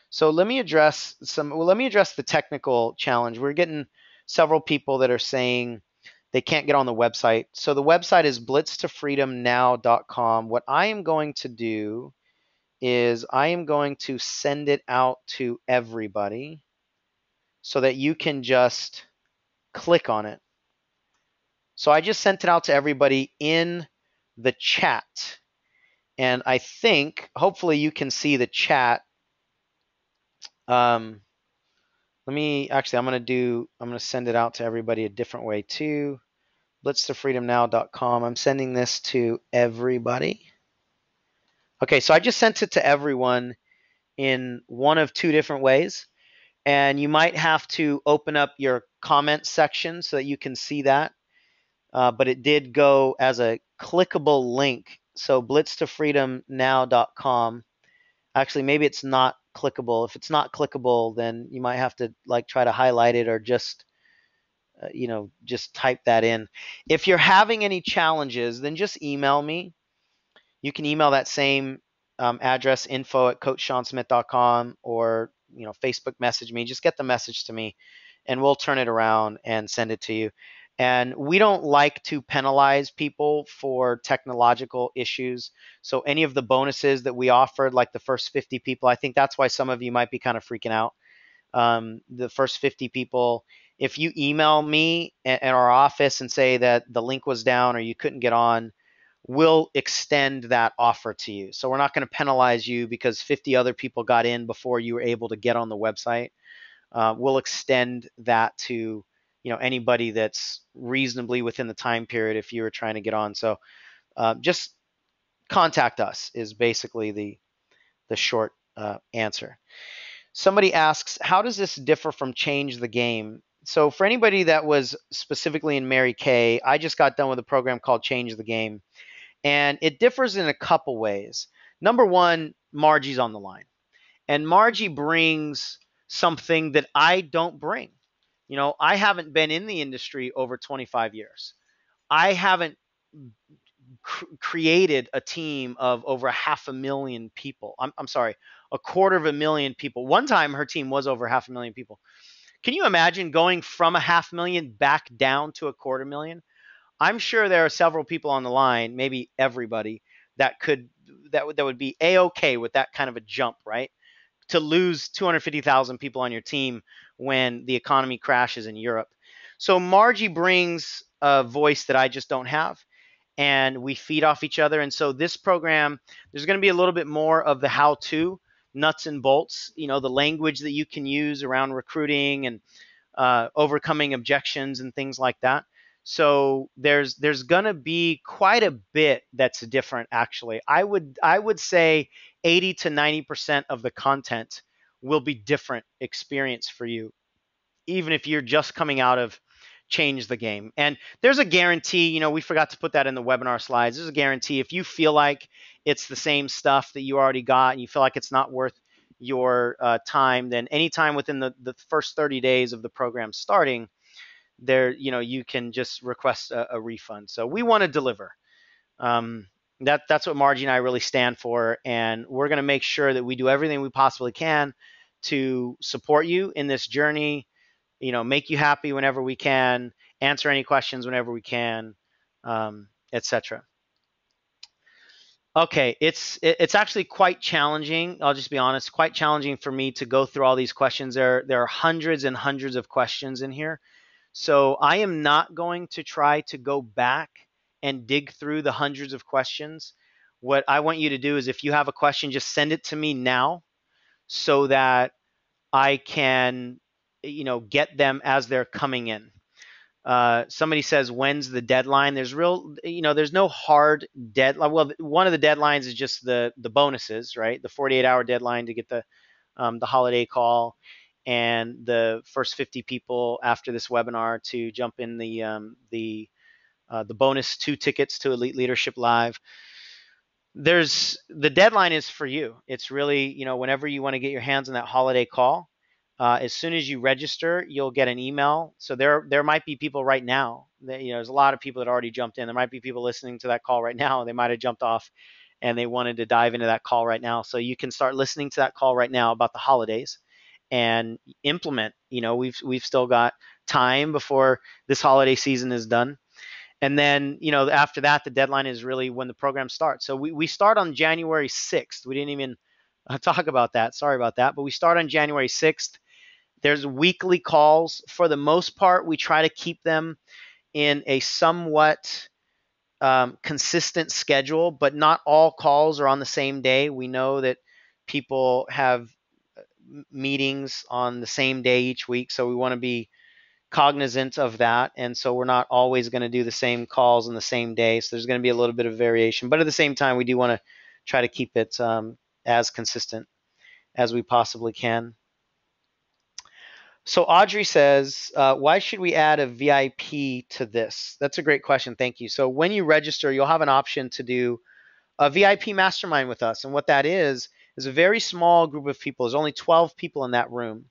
So let me address the technical challenge. We're getting several people that are saying they can't get on the website. So the website is blitztofreedomnow.com. What I am going to do is I am going to send it out to everybody so that you can just click on it. So I just sent it out to everybody in the chat. And I think hopefully you can see the chat. Um, I'm going to send it out to everybody a different way too. blitztofreedomnow.com. I'm sending this to everybody. Okay, so I just sent it to everyone in one of two different ways. And you might have to open up your comment section so that you can see that. But it did go as a clickable link. So blitztofreedomnow.com. Actually, maybe it's not clickable. If it's not clickable, then you might have to try to highlight it or just type that in. If you're having any challenges, then just email me. You can email that same address, info@coachshawnsmith.com, or Facebook message me. Just get the message to me, and we'll turn it around and send it to you. And we don't like to penalize people for technological issues. So any of the bonuses that we offered, like the first 50 people, I think that's why some of you might be kind of freaking out. The first 50 people, if you email me at our office and say that the link was down or you couldn't get on, we'll extend that offer to you. So we're not going to penalize you because 50 other people got in before you were able to get on the website. We'll extend that to anybody that's reasonably within the time period if you were trying to get on. So just contact us is basically the short answer. Somebody asks, how does this differ from Change the Game? So for anybody that was specifically in Mary Kay, I just got done with a program called Change the Game. And it differs in a couple ways. Number one, Margie's on the line. And Margie brings something that I don't bring. I haven't been in the industry over 25 years. I haven't created a team of over 500,000 people. I'm sorry, 250,000 people. One time her team was over 500,000 people. Can you imagine going from a 500,000 back down to a 250,000? I'm sure there are several people on the line, maybe everybody, that could that would be a-okay with that kind of a jump, right? To lose 250,000 people on your team when the economy crashes in Europe. So Margie brings a voice that I just don't have, and we feed off each other. And so this program, there's going to be a little bit more of the how-to, nuts and bolts, the language that you can use around recruiting and overcoming objections and things like that. So there's going to be quite a bit that's different. Actually, I would say 80 to 90% of the content will be different experience for you, even if you're just coming out of change the game. And there's a guarantee, we forgot to put that in the webinar slides. There's a guarantee if you feel like it's the same stuff that you already got and you feel like it's not worth your time, then anytime within the first 30 days of the program starting, there, you can just request a refund. So we want to deliver. That's what Margie and I really stand for, and we're going to make sure that we do everything we possibly can to support you in this journey, make you happy whenever we can, answer any questions whenever we can, etc. Okay, it's actually quite challenging. I'll just be honest, quite challenging for me to go through all these questions. There are hundreds and hundreds of questions in here. So I am not going to try to go back and dig through the hundreds of questions. What I want you to do is if you have a question, just send it to me now so that I can, get them as they're coming in. Somebody says, when's the deadline? There's no hard deadline. Well, one of the deadlines is just the bonuses, right? The 48-hour deadline to get the holiday call, and the first 50 people after this webinar to jump in the bonus 2 tickets to Elite Leadership Live. The deadline is for you. It's really, whenever you want to get your hands on that holiday call. As soon as you register, you'll get an email. So there might be people right now. There's a lot of people that already jumped in. There might be people listening to that call right now. They might have jumped off and they wanted to dive into that call right now. So you can start listening to that call right now about the holidays and implement. We've still got time before this holiday season is done. And then, after that, the deadline is really when the program starts. So we start on January 6th. We didn't even talk about that. Sorry about that. But we start on January 6th. There's weekly calls. For the most part, we try to keep them in a somewhat consistent schedule, but not all calls are on the same day. We know that people have meetings on the same day each week, so we want to be cognizant of that. And so we're not always going to do the same calls on the same day. So there's going to be a little bit of variation, but at the same time, we do want to try to keep it as consistent as we possibly can. So Audrey says, why should we add a VIP to this? That's a great question. Thank you. So when you register, you'll have an option to do a VIP mastermind with us. And what that is a very small group of people. There's only 12 people in that room.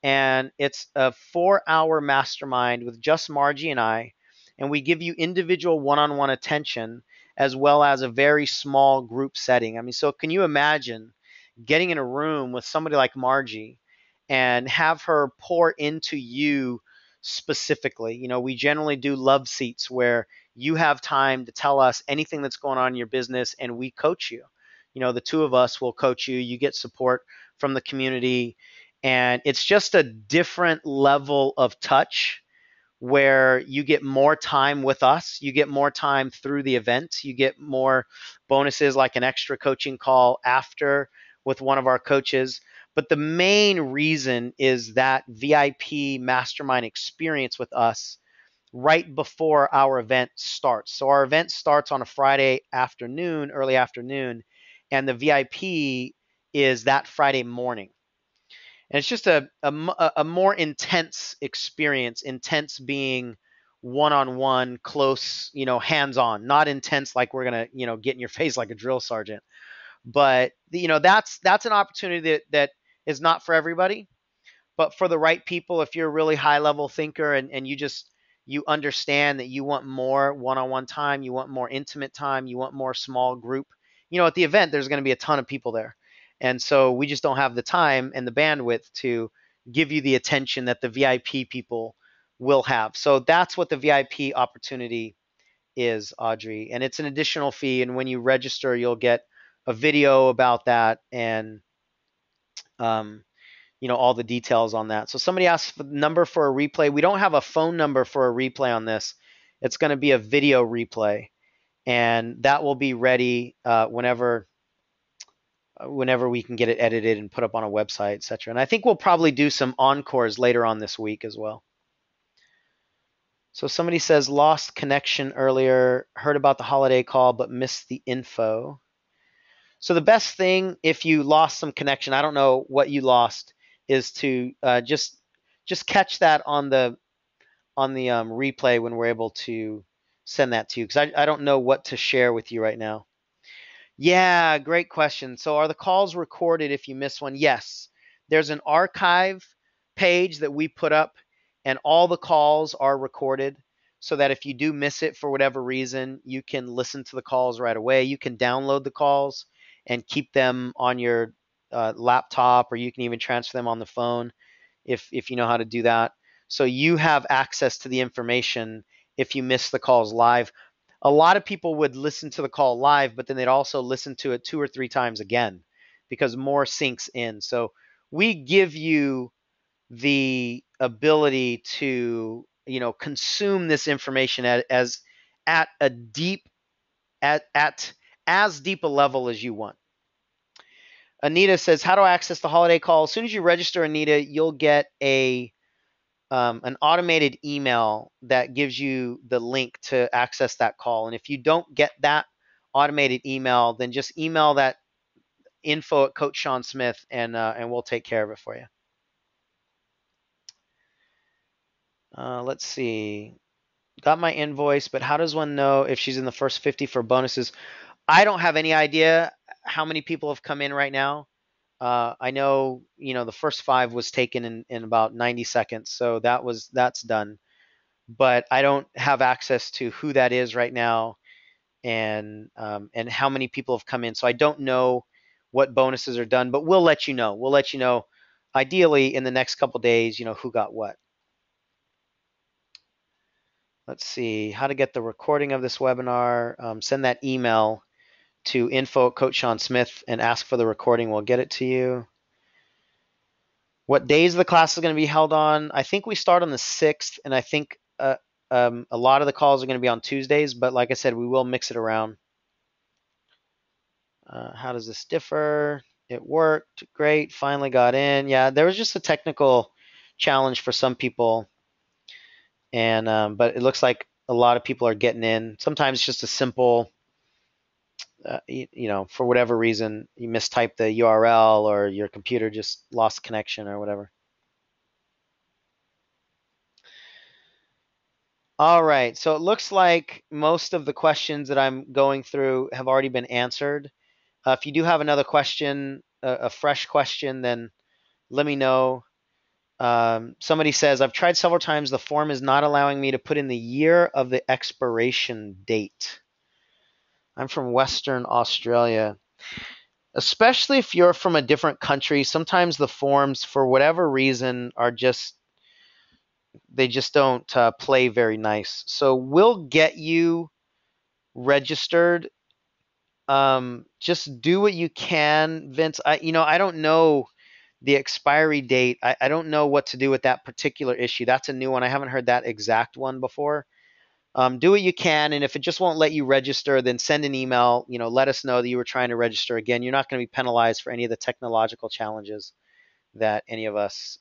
And it's a 4-hour mastermind with just Margie and I. And we give you individual one-on-one attention as well as a very small group setting. I mean, so can you imagine getting in a room with somebody like Margie and have her pour into you specifically? We generally do love seats where you have time to tell us anything that's going on in your business and we coach you. The two of us will coach you. You get support from the community. And it's just a different level of touch where you get more time with us. You get more time through the event. You get more bonuses like an extra coaching call after with one of our coaches. But the main reason is that VIP mastermind experience with us right before our event starts. So our event starts on a Friday afternoon, early afternoon, and the VIP is that Friday morning. And it's just a more intense experience, intense being one-on-one, close, hands-on, not intense like we're going to, get in your face like a drill sergeant. But, that's an opportunity that is not for everybody, but for the right people. If you're a really high-level thinker and you understand that you want more one-on-one time, you want more intimate time, you want more small group, at the event, there's going to be a ton of people there. And so we just don't have the time and the bandwidth to, give you the attention that the VIP people will have. So that's what the VIP opportunity is, Audrey. And it's an additional fee. And when you register, you'll get a video about that and um, all the details on that. So somebody asked for the number for a replay. We don't have a phone number for a replay on this. It's going to be a video replay, and that will be ready whenever we can get it edited and put up on a website, etc. And I think we'll probably do some encores later on this week as well. So somebody says lost connection earlier, heard about the holiday call but missed the info. So the best thing if you lost some connection, I don't know what you lost, is to just catch that on the replay when we're able to send that to you, because I don't know what to share with you right now. Yeah, great question. So are the calls recorded if you miss one? Yes. There's an archive page that we put up, and all the calls are recorded so that if you do miss it for whatever reason, you can listen to the calls right away. You can download the calls and keep them on your laptop, or you can even transfer them on the phone if you know how to do that. So you have access to the information if you miss the calls live. A lot of people would listen to the call live, but then they'd also listen to it 2 or 3 times again because more sinks in. So we give you the ability to, consume this information at a deep at as deep a level as you want. Anita says, how do I access the holiday call? As soon as you register, Anita, you'll get an automated email that gives you the link to access that call. And if you don't get that automated email, then just email that info at Coach Sean Smith, and we'll take care of it for you. Let's see. Got my invoice, but how does one know if she's in the first 50 for bonuses? I don't have any idea how many people have come in right now. I know, the first 5 was taken in about 90 seconds, so that's done. But I don't have access to who that is right now, and how many people have come in. So I don't know what bonuses are done, but we'll let you know. We'll let you know, ideally in the next couple days, who got what. Let's see how to get the recording of this webinar. Send that email to info@Coach Sean Smith and ask for the recording. We'll get it to you. What days the class is going to be held on? I think we start on the 6th, and I think a lot of the calls are going to be on Tuesdays, but like I said, we will mix it around. How does this differ? It worked. Great. Finally got in. Yeah, there was just a technical challenge for some people, and but it looks like a lot of people are getting in. Sometimes it's just a simple, for whatever reason, you mistyped the URL or your computer just lost connection or whatever. All right, so it looks like most of the questions that I'm going through have already been answered. If you do have another question, a fresh question, then let me know. Somebody says, I've tried several times. The form is not allowing me to put in the year of the expiration date. I'm from Western Australia. Especially if you're from a different country, sometimes the forms, for whatever reason, they just don't play very nice. So we'll get you registered. Just do what you can, Vince. I don't know the expiry date. I don't know what to do with that particular issue. That's a new one. I haven't heard that exact one before. Do what you can, and if it just won't let you register, then send an email. Let us know that you were trying to register again. You're not going to be penalized for any of the technological challenges that any of us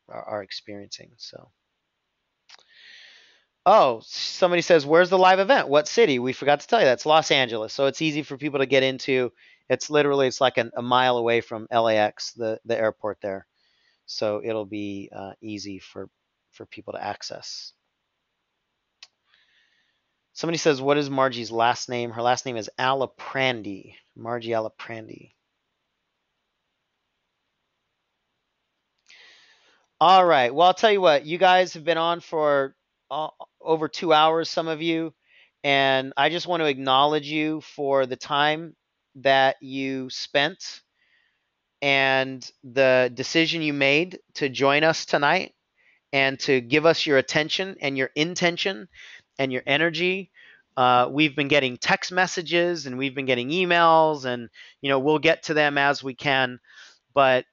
are experiencing. So. Oh, somebody says, where's the live event? What city? We forgot to tell you. That's Los Angeles. So it's easy for people to get into. It's like a mile away from LAX, the airport there. So it'll be easy for people to access. Somebody says, what is Margie's last name? Her last name is Alaprandi. Margie Alaprandi. All right. Well, I'll tell you what. You guys have been on for over 2 hours, some of you. And I just want to acknowledge you for the time that you spent and the decision you made to join us tonight and to give us your attention and your intention and your energy. We've been getting text messages and we've been getting emails, and we'll get to them as we can. But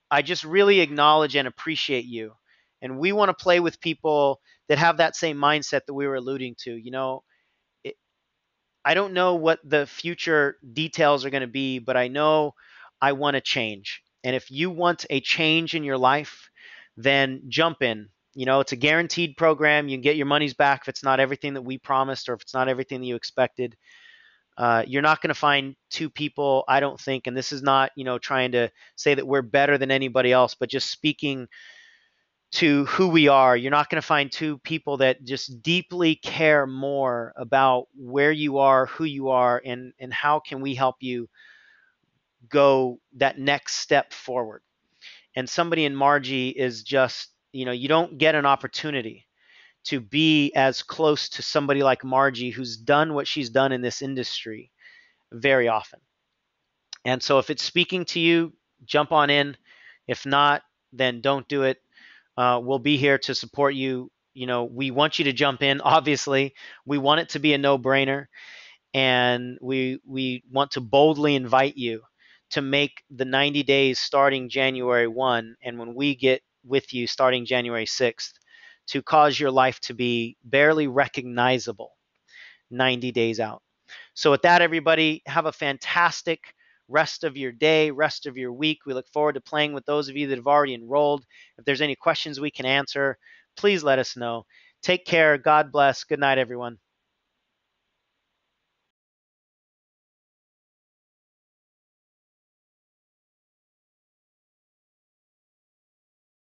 I just really acknowledge and appreciate you. And we want to play with people that have that same mindset that we were alluding to. It, I don't know what the future details are going to be, but I know I want to change. And if you want a change in your life, then jump in. It's a guaranteed program. You can get your money's back if it's not everything that we promised or if it's not everything that you expected. You're not going to find two people, I don't think, and this is not, trying to say that we're better than anybody else, but just speaking to who we are. You're not going to find two people that just deeply care more about where you are, who you are, and how can we help you go that next step forward. And somebody in Margie is just, you don't get an opportunity to be as close to somebody like Margie who's done what she's done in this industry very often. And so if it's speaking to you, jump on in. If not, then don't do it. We'll be here to support you. We want you to jump in. Obviously, we want it to be a no-brainer, and we want to boldly invite you to make the 90 days starting January 1, and when we get with you starting January 6th, to cause your life to be barely recognizable 90 days out. So with that, everybody, have a fantastic rest of your day, rest of your week. We look forward to playing with those of you that have already enrolled. If there's any questions we can answer, please let us know. Take care. God bless. Good night, everyone.